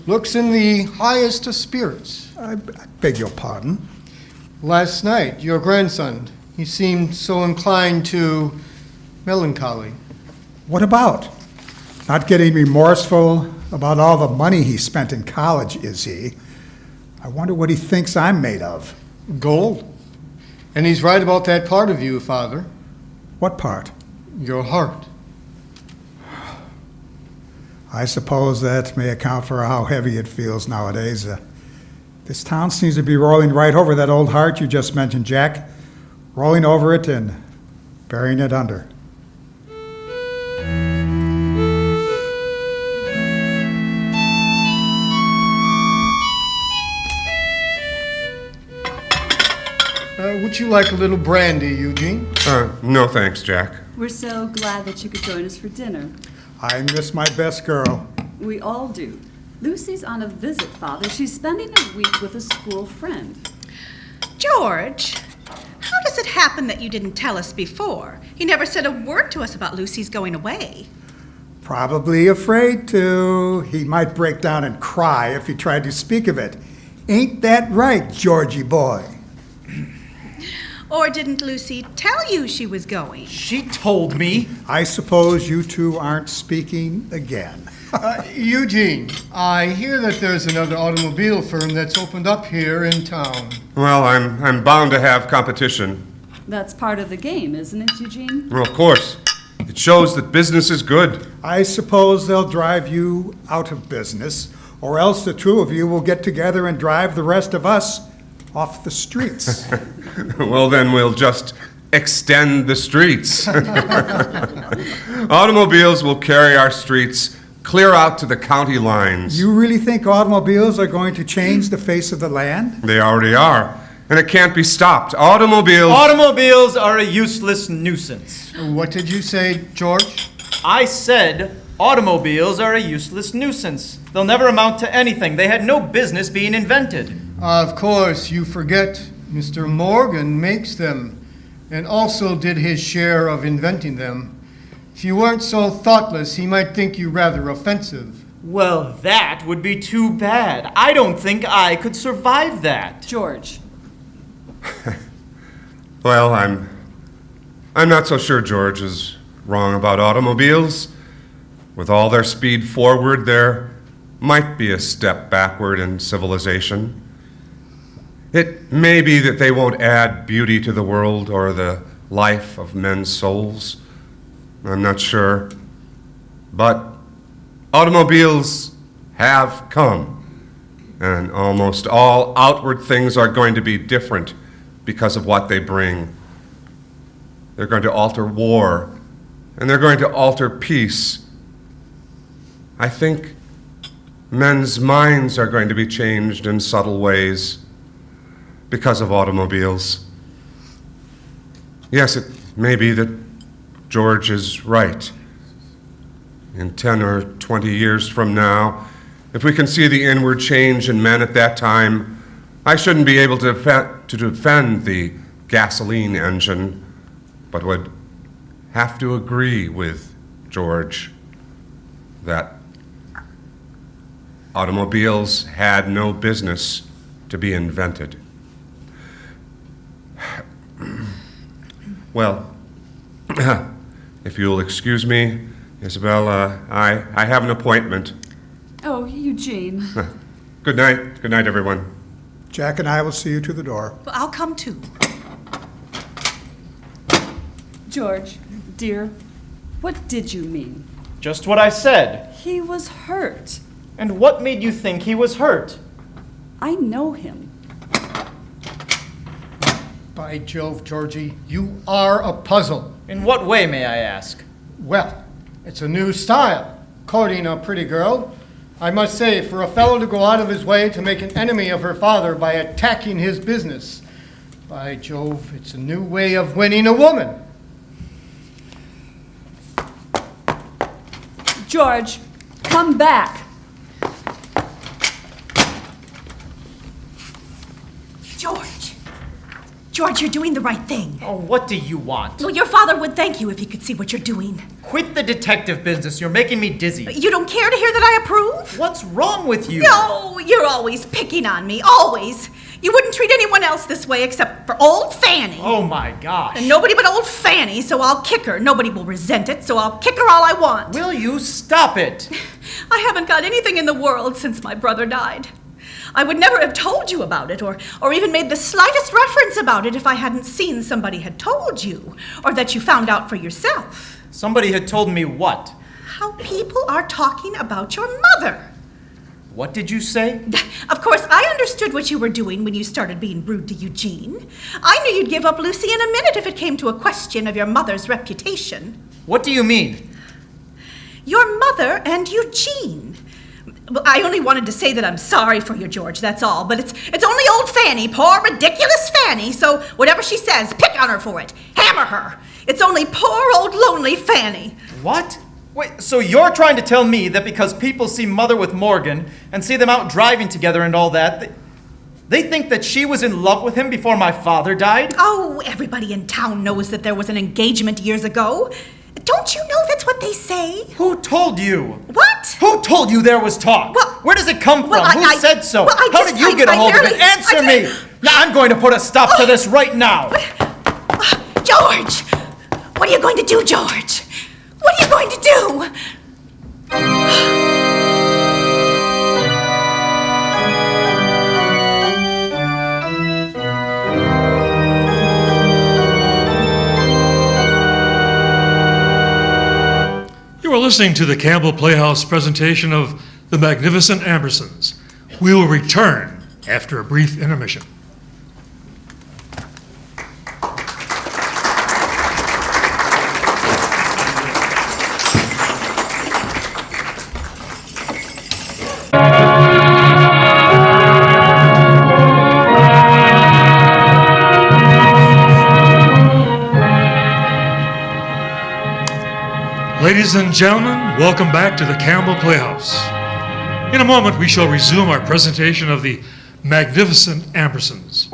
Looks in the highest of spirits. I beg your pardon? Last night, your grandson, he seemed so inclined to melancholy. What about? Not getting remorseful about all the money he spent in college, is he? I wonder what he thinks I'm made of. Gold. And he's right about that part of you, Father. What part? Your heart. I suppose that may account for how heavy it feels nowadays. This town seems to be rolling right over that old heart you just mentioned, Jack. Rolling over it and burying it under. Would you like a little brandy, Eugene? No thanks, Jack. We're so glad that you could join us for dinner. I miss my best girl. We all do. Lucy's on a visit, Father. She's spending a week with a school friend. George, how does it happen that you didn't tell us before? You never said a word to us about Lucy's going away. Probably afraid to. He might break down and cry if he tried to speak of it. Ain't that right, Georgie boy? Or didn't Lucy tell you she was going? She told me. I suppose you two aren't speaking again. Eugene, I hear that there's another automobile firm that's opened up here in town. Well, I'm bound to have competition. That's part of the game, isn't it, Eugene? Well, of course. It shows that business is good. I suppose they'll drive you out of business, or else the two of you will get together and drive the rest of us off the streets. Well, then we'll just extend the streets. Automobiles will carry our streets clear out to the county lines. You really think automobiles are going to change the face of the land? They already are, and it can't be stopped. Automobiles are a useless nuisance. What did you say, George? I said automobiles are a useless nuisance. They'll never amount to anything. They had no business being invented. Of course, you forget Mr. Morgan makes them, and also did his share of inventing them. If you weren't so thoughtless, he might think you rather offensive. Well, that would be too bad. I don't think I could survive that. George. Well, I'm not so sure George is wrong about automobiles. With all their speed forward, there might be a step backward in civilization. It may be that they won't add beauty to the world or the life of men's souls. I'm not sure. But automobiles have come, and almost all outward things are going to be different because of what they bring. They're going to alter war, and they're going to alter peace. I think men's minds are going to be changed in subtle ways because of automobiles. Yes, it may be that George is right. In 10 or 20 years from now, if we can see the inward change in men at that time, I shouldn't be able to defend the gasoline engine, but would have to agree with George that automobiles had no business to be invented. Well, if you'll excuse me, Isabel, I have an appointment. Oh, Eugene. Good night. Good night, everyone. Jack and I will see you to the door. Well, I'll come too. George, dear, what did you mean? Just what I said. He was hurt. And what made you think he was hurt? I know him. By Jove, Georgie, you are a puzzle. In what way, may I ask? Well, it's a new style, courting a pretty girl. I must say, for a fellow to go out of his way to make an enemy of her father by attacking his business, by Jove, it's a new way of winning a woman. George, come back. George, you're doing the right thing. Oh, what do you want? Well, your father would thank you if he could see what you're doing. Quit the detective business. You're making me dizzy. You don't care to hear that I approve? What's wrong with you? No, you're always picking on me. Always. You wouldn't treat anyone else this way except for old Fanny. Oh, my gosh. And nobody but old Fanny, so I'll kick her. Nobody will resent it, so I'll kick her all I want. Will you stop it? I haven't got anything in the world since my brother died. I would never have told you about it, or even made the slightest reference about it if I hadn't seen somebody had told you, or that you found out for yourself. Somebody had told me what? How people are talking about your mother. What did you say? Of course, I understood what you were doing when you started being rude to Eugene. I knew you'd give up Lucy in a minute if it came to a question of your mother's reputation. What do you mean? Your mother and Eugene. Well, I only wanted to say that I'm sorry for you, George, that's all. But it's only old Fanny, poor, ridiculous Fanny, so whatever she says, pick on her for it. Hammer her. It's only poor, old, lonely Fanny. What? Wait, so you're trying to tell me that because people see Mother with Morgan and see them out driving together and all that, they think that she was in love with him before my father died? Oh, everybody in town knows that there was an engagement years ago. Don't you know that's what they say? Who told you? What? Who told you there was talk? Well, where does it come from? Who said so? Well, How did you get a hold of it? Answer me! Now I'm going to put a stop to this right now. George! What are you going to do, George? What are you going to do? You are listening to the Campbell Playhouse presentation of the Magnificent Ambersons. We will return after a brief intermission. Ladies and gentlemen, welcome back to the Campbell Playhouse. In a moment, we shall resume our presentation of the Magnificent Ambersons.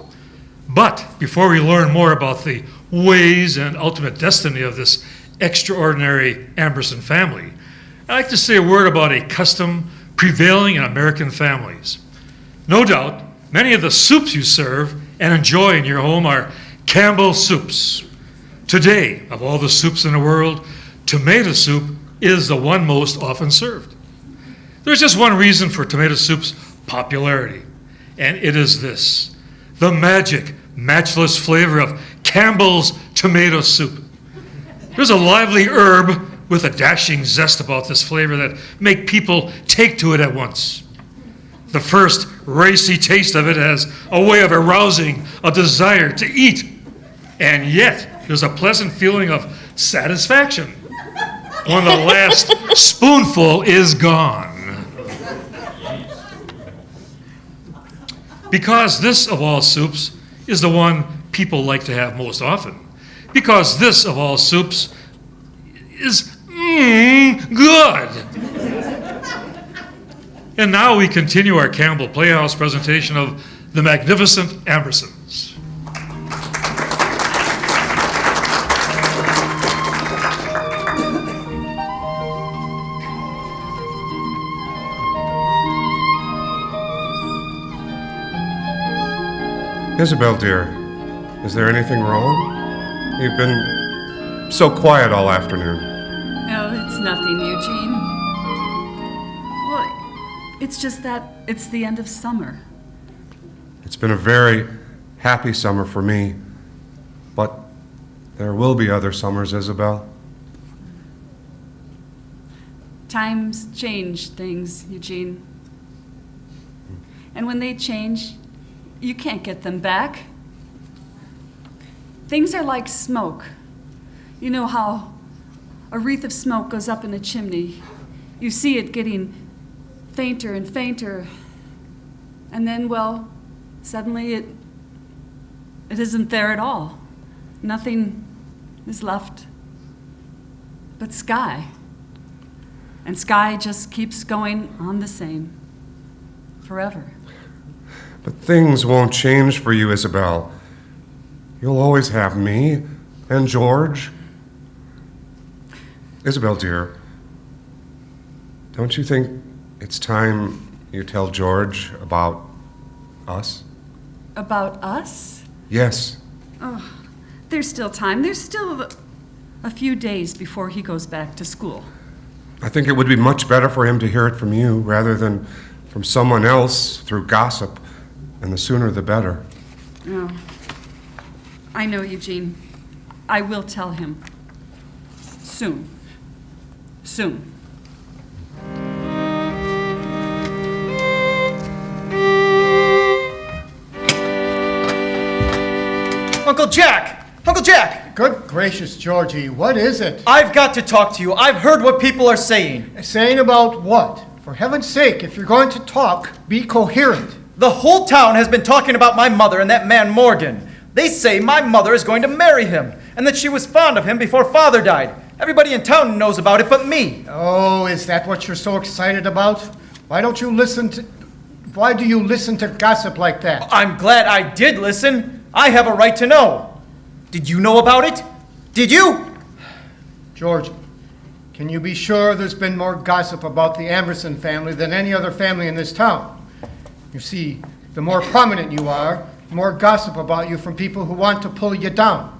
But before we learn more about the ways and ultimate destiny of this extraordinary Amberson family, I'd like to say a word about a custom prevailing in American families. No doubt, many of the soups you serve and enjoy in your home are Campbell soups. Today, of all the soups in the world, tomato soup is the one most often served. There's just one reason for tomato soup's popularity, and it is this: the magic, matchless flavor of Campbell's tomato soup. There's a lively herb with a dashing zest about this flavor that make people take to it at once. The first racy taste of it has a way of arousing a desire to eat, and yet there's a pleasant feeling of satisfaction when the last spoonful is gone. Because this of all soups is the one people like to have most often. Because this of all soups is good. And now we continue our Campbell Playhouse presentation of the Magnificent Ambersons. Isabel, dear, is there anything wrong? You've been so quiet all afternoon. Oh, it's nothing, Eugene. Well, it's just that it's the end of summer. It's been a very happy summer for me, but there will be other summers, Isabel. Times change things, Eugene. And when they change, you can't get them back. Things are like smoke. You know how a wreath of smoke goes up in a chimney. You see it getting fainter and fainter. And then, well, suddenly it isn't there at all. Nothing is left but sky. And sky just keeps going on the same forever. But things won't change for you, Isabel. You'll always have me and George. Isabel, dear, don't you think it's time you tell George about us? About us? Yes. Oh, there's still time. There's still a few days before he goes back to school. I think it would be much better for him to hear it from you rather than from someone else through gossip, and the sooner the better. Oh, I know, Eugene. I will tell him. Soon. Soon. Uncle Jack! Uncle Jack! Good gracious, Georgie, what is it? I've got to talk to you. I've heard what people are saying. Saying about what? For heaven's sake, if you're going to talk, be coherent. The whole town has been talking about my mother and that man Morgan. They say my mother is going to marry him, and that she was fond of him before father died. Everybody in town knows about it but me. Oh, is that what you're so excited about? Why do you listen to gossip like that? I'm glad I did listen. I have a right to know. Did you know about it? Did you? George, can you be sure there's been more gossip about the Amberson family than any other family in this town? You see, the more prominent you are, the more gossip about you from people who want to pull you down.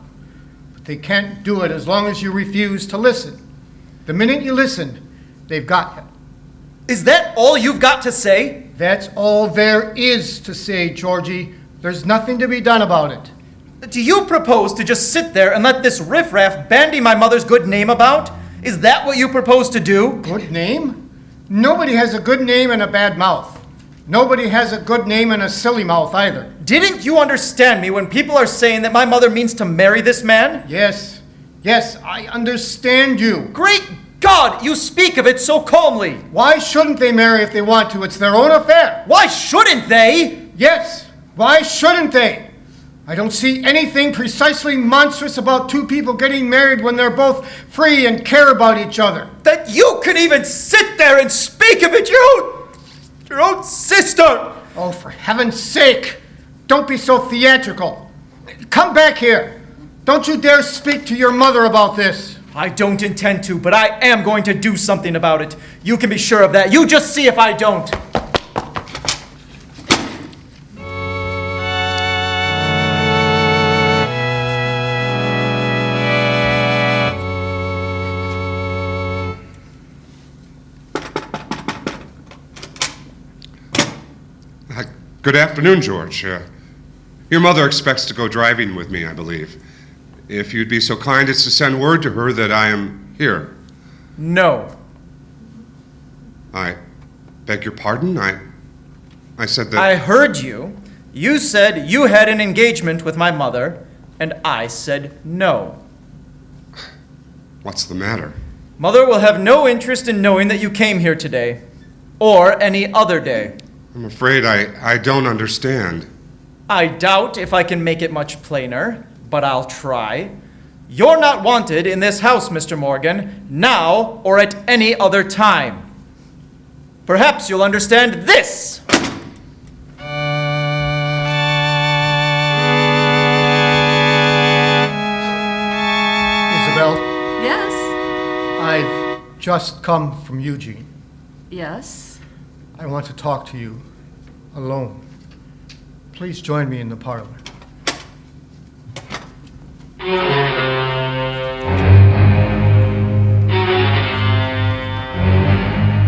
But but they can't do it as long as you refuse to listen. The minute you listen, they've got you. Is that all you've got to say? That's all there is to say, Georgie. There's nothing to be done about it. Do you propose to just sit there and let this riffraff bandy my mother's good name about? Is that what you propose to do? Good name? Nobody has a good name and a bad mouth. Nobody has a good name and a silly mouth either. Didn't you understand me when people are saying that my mother means to marry this man? Yes, I understand you. Great God, you speak of it so calmly. Why shouldn't they marry if they want to? It's their own affair. Why shouldn't they? Yes, why shouldn't they? I don't see anything precisely monstrous about two people getting married when they're both free and care about each other. That you can even sit there and speak of it, your own sister! Oh, for heaven's sake, don't be so theatrical. Come back here. Don't you dare speak to your mother about this. I don't intend to, but I am going to do something about it. You can be sure of that. You just see if I don't. Good afternoon, George. Your mother expects to go driving with me, I believe. If you'd be so kind as to send word to her that I am here. No. I beg your pardon? I said that... I heard you. You said you had an engagement with my mother, and I said no. What's the matter? Mother will have no interest in knowing that you came here today, or any other day. I'm afraid I don't understand. I doubt if I can make it much plainer, but I'll try. You're not wanted in this house, Mr. Morgan, now or at any other time. Perhaps you'll understand this. Isabel, Yes? I've just come from Eugene. Yes? I want to talk to you alone. Please join me in the parlor.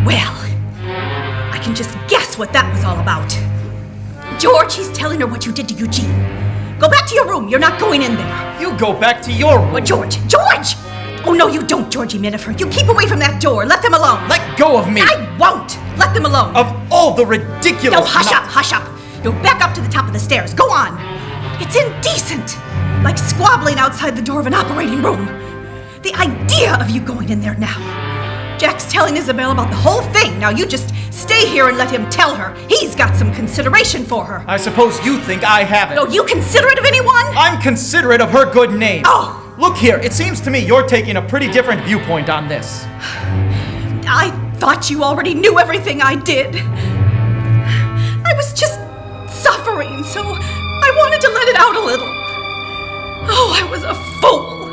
Well, I can just guess what that was all about. George, he's telling her what you did to Eugene. Go back to your room. You're not going in there. You go back to your room. Well, George! Oh, no, you don't, Georgie Miniver. You keep away from that door. Let them alone. Let go of me. I won't. Let them alone. Of all the ridiculous... No, hush up. You'll back up to the top of the stairs. Go on. It's indecent. Like squabbling outside the door of an operating room. The idea of you going in there now. Jack's telling Isabel about the whole thing. Now you just stay here and let him tell her. He's got some consideration for her. I suppose you think I haven't. No, you considerate of anyone? I'm considerate of her good name. Oh! Look here, it seems to me you're taking a pretty different viewpoint on this. I thought you already knew everything I did. I was just suffering, so I wanted to let it out a little. Oh, I was a fool.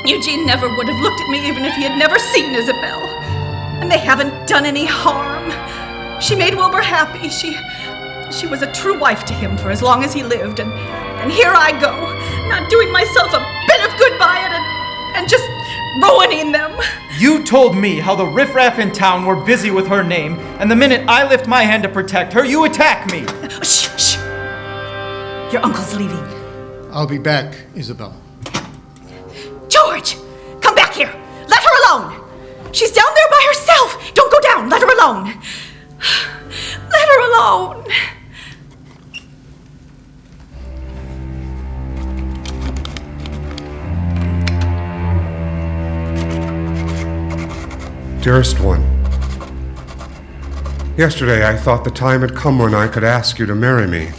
Eugene never would have looked at me even if he had never seen Isabel. And they haven't done any harm. She made Wilbur happy. She was a true wife to him for as long as he lived. And here I go, not doing myself a bit of good by it and just ruining them. You told me how the riffraff in town were busy with her name, and the minute I lift my hand to protect her, you attack me. Shh. Your uncle's leaving. I'll be back, Isabel. George, come back here. Let her alone. She's down there by herself. Don't go down. Let her alone. Let her alone. Dearest one, yesterday I thought the time had come when I could ask you to marry me.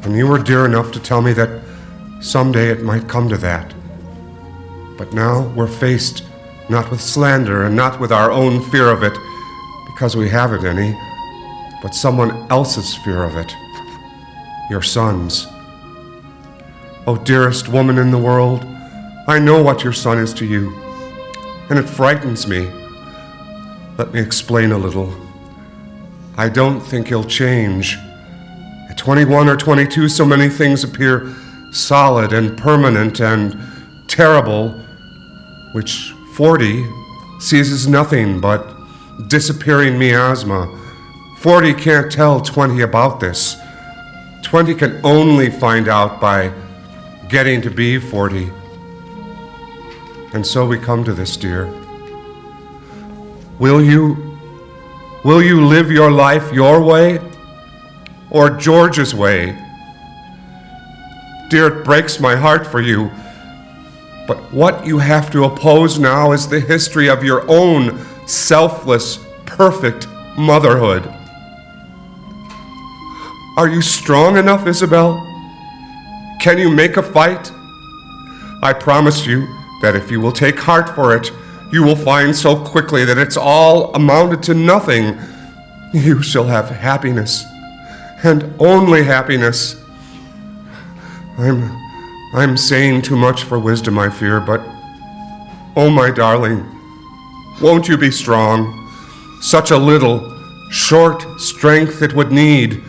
And you were dear enough to tell me that someday it might come to that. But now we're faced not with slander and not with our own fear of it, because we haven't any, but someone else's fear of it. Your son's. Oh, dearest woman in the world, I know what your son is to you, and it frightens me. Let me explain a little. I don't think he'll change. At 21 or 22, so many things appear solid and permanent and terrible, which 40 sees as nothing but disappearing miasma. 40 can't tell 20 about this. 20 can only find out by getting to be 40. And so we come to this, dear. Will you live your life your way or George's way? Dear, it breaks my heart for you, but what you have to oppose now is the history of your own selfless, perfect motherhood. Are you strong enough, Isabel? Can you make a fight? I promise you that if you will take heart for it, you will find so quickly that it's all amounted to nothing. You shall have happiness, and only happiness. I'm saying too much for wisdom, I fear, but oh, my darling, won't you be strong? Such a little, short strength it would need.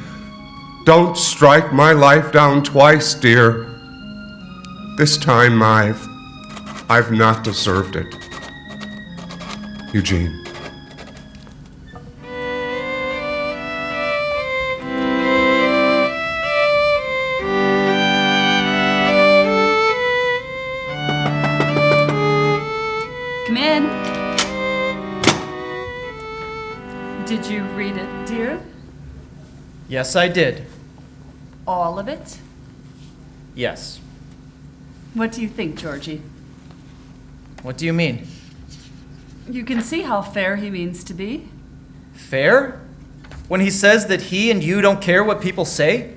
Don't strike my life down twice, dear. This time I've not deserved it. Eugene. Come in. Did you read it, dear? Yes, I did. All of it? Yes. What do you think, Georgie? What do you mean? You can see how fair he means to be. Fair? When he says that he and you don't care what people say?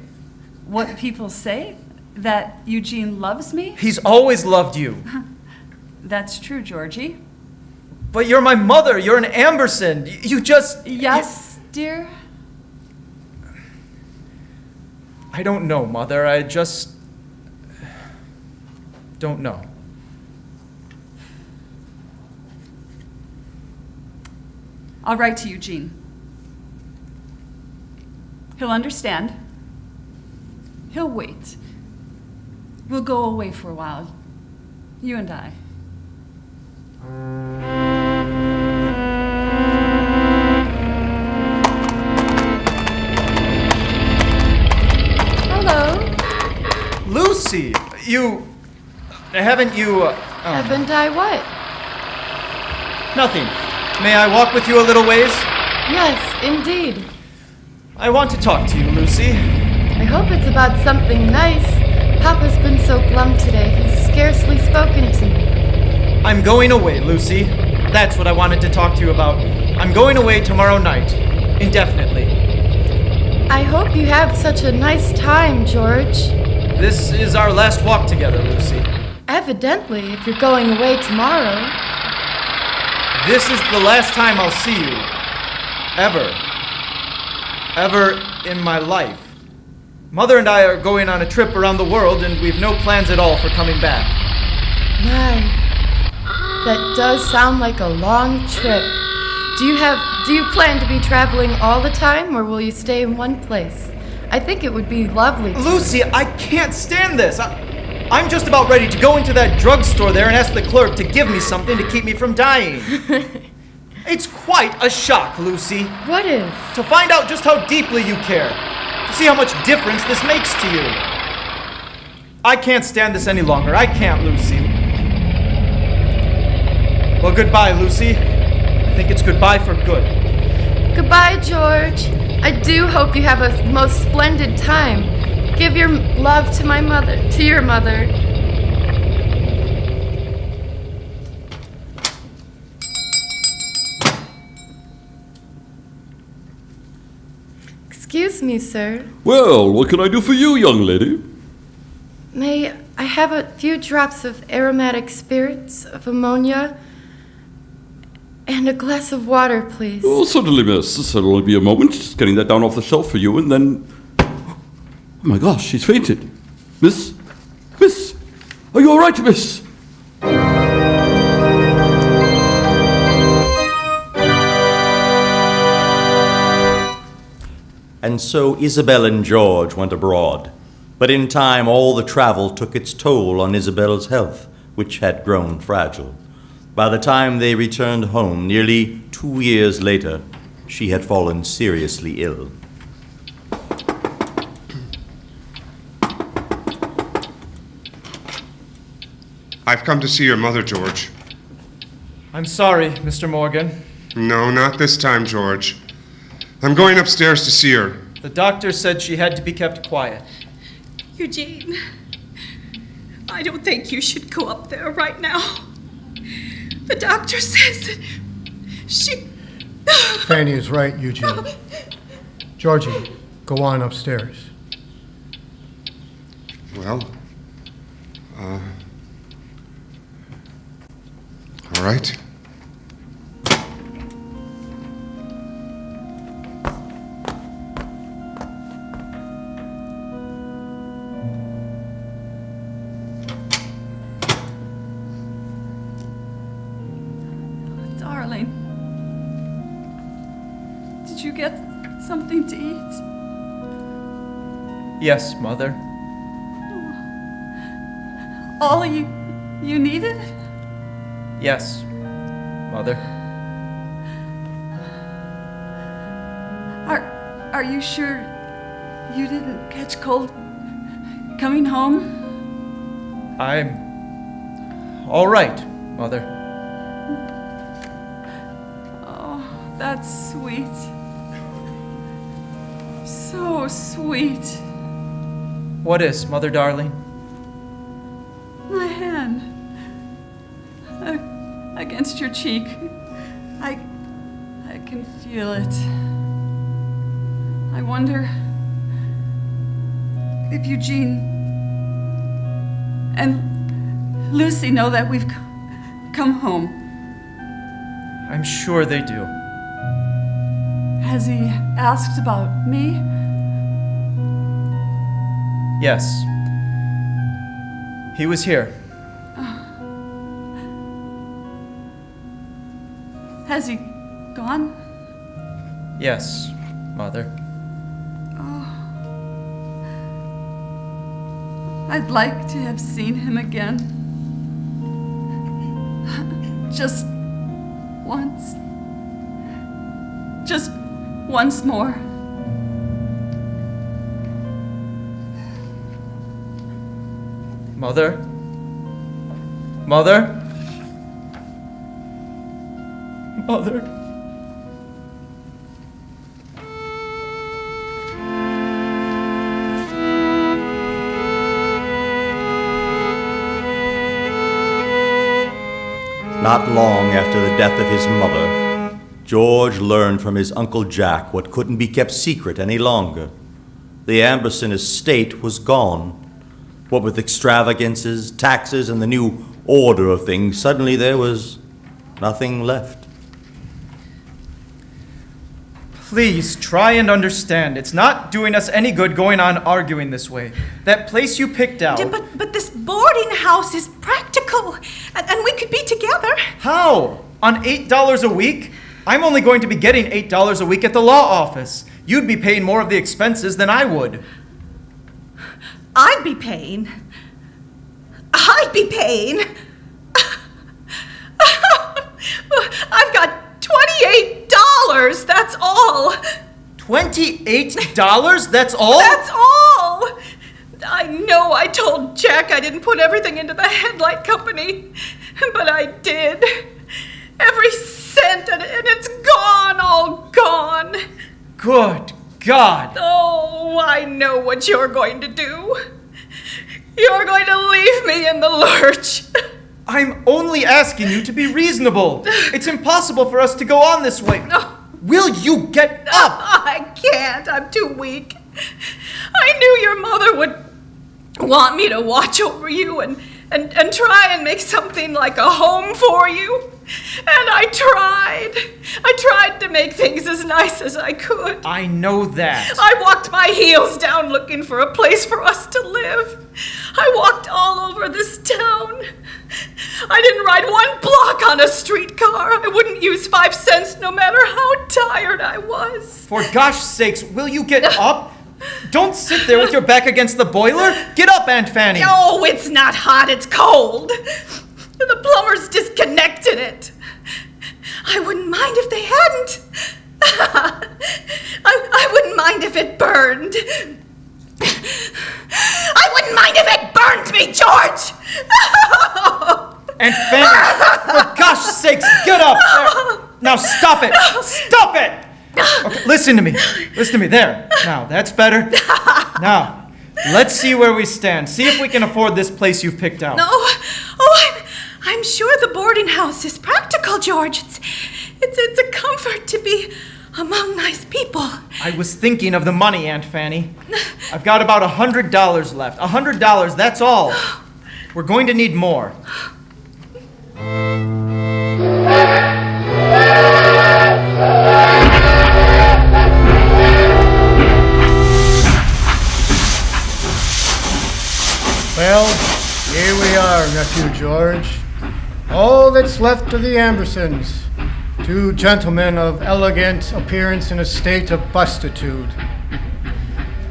What people say? That Eugene loves me? He's always loved you. That's true, Georgie. But you're my mother. You're an Amberson. You just... Yes, dear? I don't know, Mother. I just... don't know. I'll write to Eugene. He'll understand. He'll wait. We'll go away for a while. You and I. Hello. Lucy! You... haven't you... Haven't I what? Nothing. May I walk with you a little ways? Yes, indeed. I want to talk to you, Lucy. I hope it's about something nice. Papa's been so glum today, he's scarcely spoken to me. I'm going away, Lucy. That's what I wanted to talk to you about. I'm going away tomorrow night. Indefinitely. I hope you have such a nice time, George. This is our last walk together, Lucy. Evidently, if you're going away tomorrow. This is the last time I'll see you. Ever in my life. Mother and I are going on a trip around the world, and we've no plans at all for coming back. My, that does sound like a long trip. Do you plan to be traveling all the time, or will you stay in one place? I think it would be lovely to. Lucy, I can't stand this. I'm just about ready to go into that drugstore there and ask the clerk to give me something to keep me from dying. It's quite a shock, Lucy. What is? To find out just how deeply you care. To see how much difference this makes to you. I can't stand this any longer. I can't, Lucy. Well, goodbye, Lucy. I think it's goodbye for good. Goodbye, George. I do hope you have a most splendid time. Give your love to my mother, to your mother. Excuse me, sir. Well, what can I do for you, young lady? May I have a few drops of aromatic spirits of ammonia and a glass of water, please? Oh, certainly, miss. This'll only be a moment. Just getting that down off the shelf for you, and then... Oh my gosh, she's fainted. Miss? Miss? Are you all right, miss? And so Isabel and George went abroad. But in time, all the travel took its toll on Isabel's health, which had grown fragile. By the time they returned home, nearly 2 years later, she had fallen seriously ill. I've come to see your mother, George. I'm sorry, Mr. Morgan. No, not this time, George. I'm going upstairs to see her. The doctor said she had to be kept quiet. Eugene, I don't think you should go up there right now. The doctor says that she... Fanny is right, Eugene. Georgie, go on upstairs. Well, all right. Darling, did you get something to eat? Yes, Mother. All you needed? Yes, Mother. Are you sure you didn't catch cold coming home? I'm all right, Mother. Oh, that's sweet. So sweet. What is, Mother darling? My hand against your cheek. I can feel it. I wonder if Eugene and Lucy know that we've come home. I'm sure they do. Has he asked about me? Yes. He was here. Has he gone? Yes, Mother. I'd like to have seen him again. Just once. Just once more. Mother? Mother? Mother? Not long after the death of his mother, George learned from his Uncle Jack what couldn't be kept secret any longer. The Amberson estate was gone. What with extravagances, taxes, and the new order of things, suddenly there was nothing left. Please try and understand. It's not doing us any good going on arguing this way. That place you picked out... But this boarding house is practical, and we could be together. How? On $8 a week? I'm only going to be getting $8 a week at the law office. You'd be paying more of the expenses than I would. I'd be paying. I've got $28, that's all. $28? That's all? That's all. I know I told Jack I didn't put everything into the headlight company, but I did. Every cent, and it's gone, all gone. Good God. Oh, I know what you're going to do. You're going to leave me in the lurch. I'm only asking you to be reasonable. It's impossible for us to go on this way. Will you get up? I can't. I'm too weak. I knew your mother would want me to watch over you and try and make something like a home for you. And I tried to make things as nice as I could. I know that. I walked my heels down looking for a place for us to live. I walked all over this town. I didn't ride one block on a streetcar. I wouldn't use 5 cents no matter how tired I was. For gosh sakes, will you get up? Don't sit there with your back against the boiler. Get up, Aunt Fanny. Oh, it's not hot, it's cold. The plumbers disconnected it. I wouldn't mind if they hadn't. I wouldn't mind if it burned. I wouldn't mind if it burned me, George! Aunt Fanny, for gosh sakes, get up! There. Now stop it! Stop it! Okay, listen to me. Listen to me. There. Now, that's better. Now, let's see where we stand. See if we can afford this place you've picked out. No. Oh, I'm sure the boarding house is practical, George. It's a comfort to be among nice people. I was thinking of the money, Aunt Fanny. I've got about $100 left. $100, that's all. We're going to need more. Well, here we are, nephew George. All that's left of the Ambersons. Two gentlemen of elegant appearance in a state of bustitude.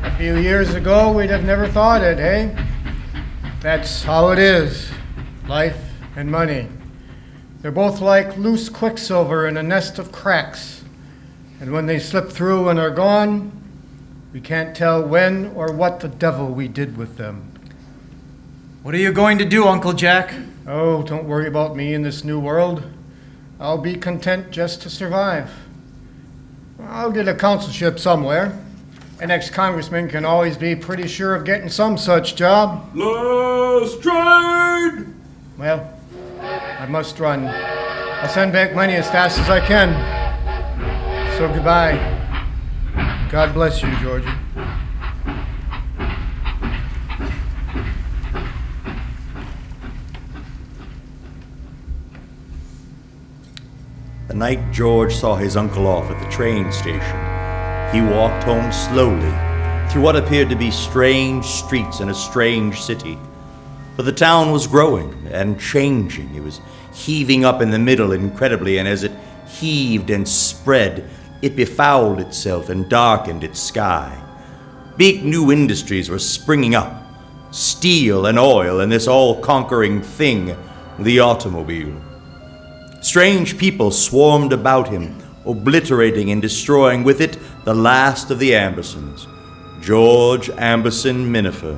A few years ago, we'd have never thought it, eh? That's how it is. Life and money. They're both like loose quicksilver in a nest of cracks. And when they slip through and are gone, we can't tell when or what the devil we did with them. What are you going to do, Uncle Jack? Oh, don't worry about me in this new world. I'll be content just to survive. I'll get a consulship somewhere. An ex-congressman can always be pretty sure of getting some such job. Last train! Well, I must run. I'll send back money as fast as I can. So goodbye. God bless you, Georgie. The night George saw his uncle off at the train station, he walked home slowly through what appeared to be strange streets in a strange city. But the town was growing and changing. It was heaving up in the middle incredibly, and as it heaved and spread, it befouled itself and darkened its sky. Big new industries were springing up, steel and oil and this all-conquering thing, the automobile. Strange people swarmed about him, obliterating and destroying with it the last of the Ambersons, George Amberson Miniver.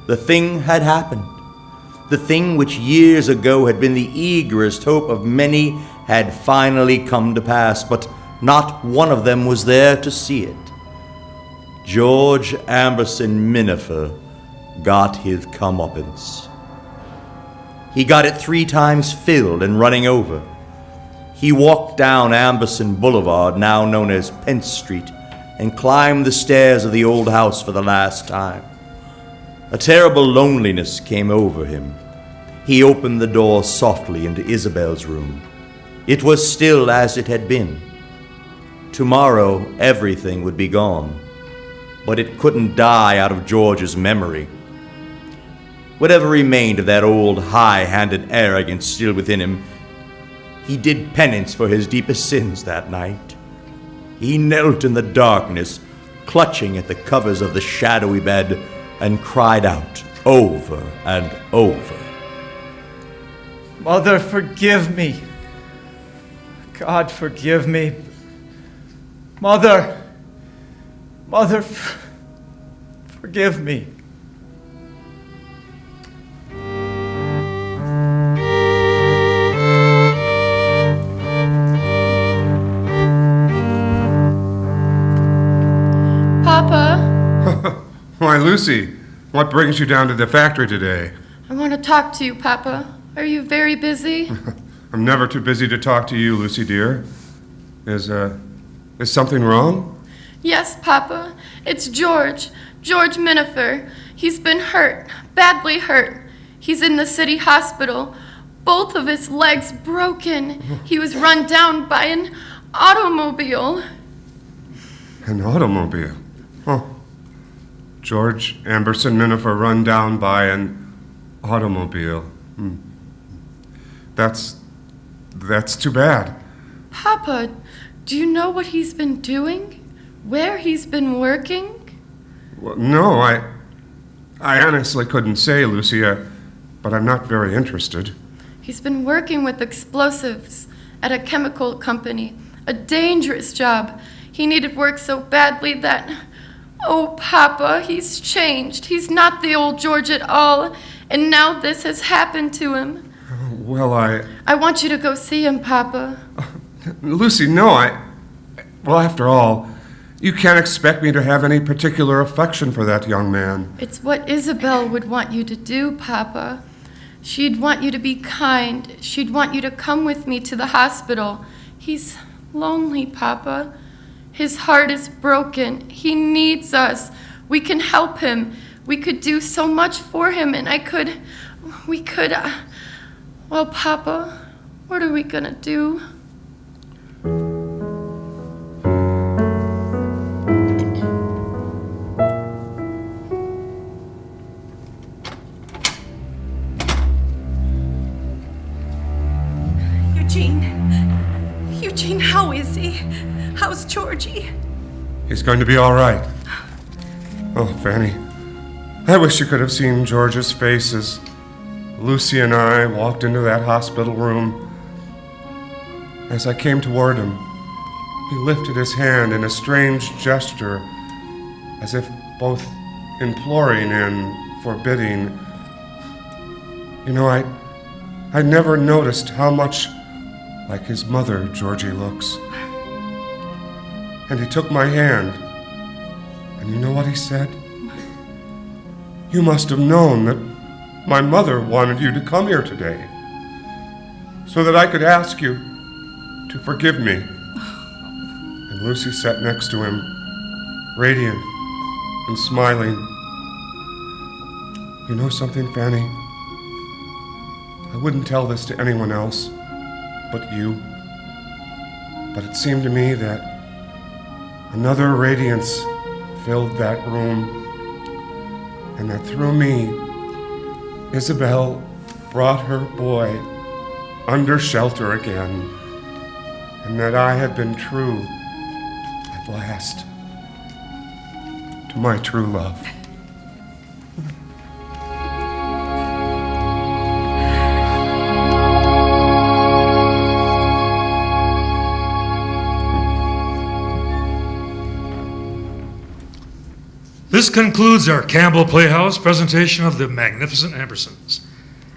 The thing had happened. The thing which years ago had been the eagerest hope of many had finally come to pass, but not one of them was there to see it. George Amberson Miniver got his comeuppance. He got it 3 times filled and running over. He walked down Amberson Boulevard, now known as Pence Street, and climbed the stairs of the old house for the last time. A terrible loneliness came over him. He opened the door softly into Isabel's room. It was still as it had been. Tomorrow everything would be gone, but it couldn't die out of George's memory. Whatever remained of that old high-handed arrogance still within him, he did penance for his deepest sins that night. He knelt in the darkness, clutching at the covers of the shadowy bed, and cried out over and over. Mother, forgive me. God, forgive me. Mother, forgive me. Papa, Why, Lucy, what brings you down to the factory today? I want to talk to you, Papa. Are you very busy? I'm never too busy to talk to you, Lucy dear. Is something wrong? Yes, Papa. It's George Miniver. He's been hurt, badly hurt. He's in the city hospital. Both of his legs broken. He was run down by an automobile. An automobile? Oh. George Amberson Miniver run down by an automobile. That's too bad. Papa, do you know what he's been doing? Where he's been working? Well, no, I honestly couldn't say, Lucia, but I'm not very interested. He's been working with explosives at a chemical company, a dangerous job. He needed work so badly that, oh, Papa, he's changed. He's not the old George at all, and now this has happened to him. Well, I want you to go see him, Papa. Lucy, no, well, after all, you can't expect me to have any particular affection for that young man. It's what Isabel would want you to do, Papa. She'd want you to be kind. She'd want you to come with me to the hospital. He's lonely, Papa. His heart is broken. He needs us. We can help him. We could do so much for him, and we could, well, Papa, what are we gonna do? Eugene, how is he? How's Georgie? He's going to be all right. Oh, Fanny, I wish you could have seen George's face as Lucy and I walked into that hospital room. As I came toward him, he lifted his hand in a strange gesture, as if both imploring and forbidding. You know, I never noticed how much like his mother Georgie looks. And he took my hand, and you know what he said? You must have known that my mother wanted you to come here today, so that I could ask you to forgive me. And Lucy sat next to him, radiant and smiling. You know something, Fanny? I wouldn't tell this to anyone else but you. But it seemed to me that another radiance filled that room, and that through me, Isabel brought her boy under shelter again, and that I had been true at last to my true love. This concludes our Campbell Playhouse presentation of the Magnificent Ambersons.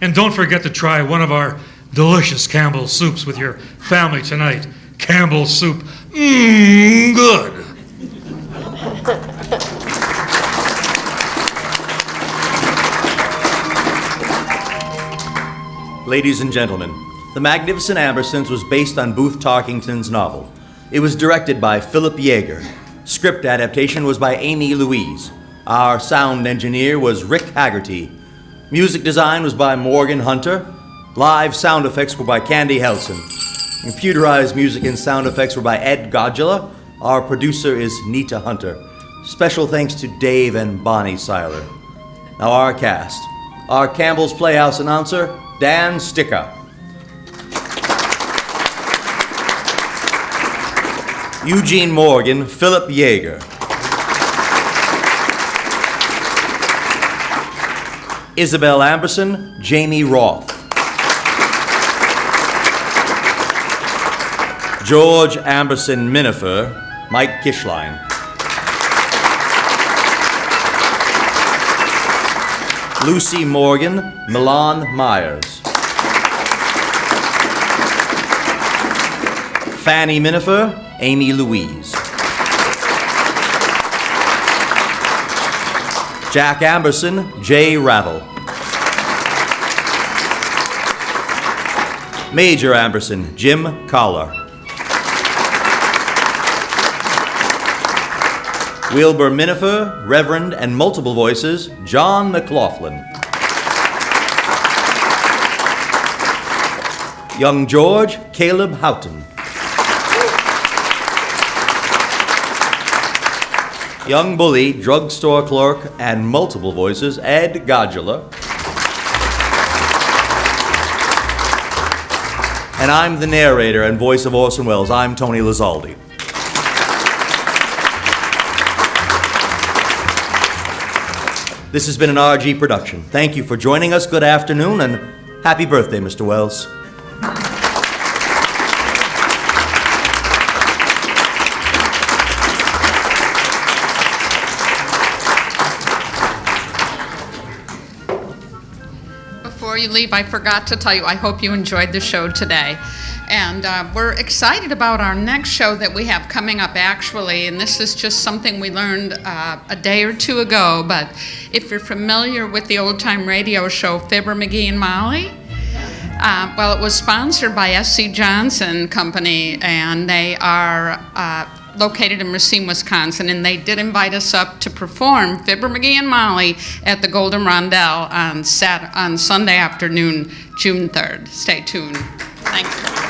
And don't forget to try one of our delicious Campbell soups with your family tonight. Campbell soup, good. Ladies and gentlemen, The Magnificent Ambersons was based on Booth Tarkington's novel. It was directed by Philip Yeager. Script adaptation was by Amy Louise. Our sound engineer was Rick Haggerty. Music design was by Morgan Hunter. Live sound effects were by Candy Helson. Computerized music and sound effects were by Ed Godula. Our producer is Nita Hunter. Special thanks to Dave and Bonnie Seiler. Now our cast. Our Campbell's Playhouse announcer, Dan Sticker. Eugene Morgan, Philip Yeager. Isabel Amberson, Jamie Roth. George Amberson Miniver, Mike Kishline. Lucy Morgan, Milan Myers. Fanny Miniver, Amy Louise. Jack Amberson, Jay Rattle. Major Amberson, Jim Collar. Wilbur Miniver, Reverend and multiple voices, John McLaughlin. Young George, Caleb Houghton. Young Bully, drugstore clerk and multiple voices, Ed Godula. And I'm the narrator and voice of Orson Welles. I'm Tony Lizaldi. This has been an RG production. Thank you for joining us. Good afternoon, and happy birthday, Mr. Wells. Before you leave, I forgot to tell you, I hope you enjoyed the show today. And we're excited about our next show that we have coming up, actually, and this is just something we learned a day or two ago, but if you're familiar with the old-time radio show Fibber, McGee, and Molly, well, it was sponsored by S.C. Johnson Company, and they are located in Racine, Wisconsin, and they did invite us up to perform Fibber, McGee, and Molly at the Golden Rondelle on Sunday afternoon, June 3rd. Stay tuned. Thank you.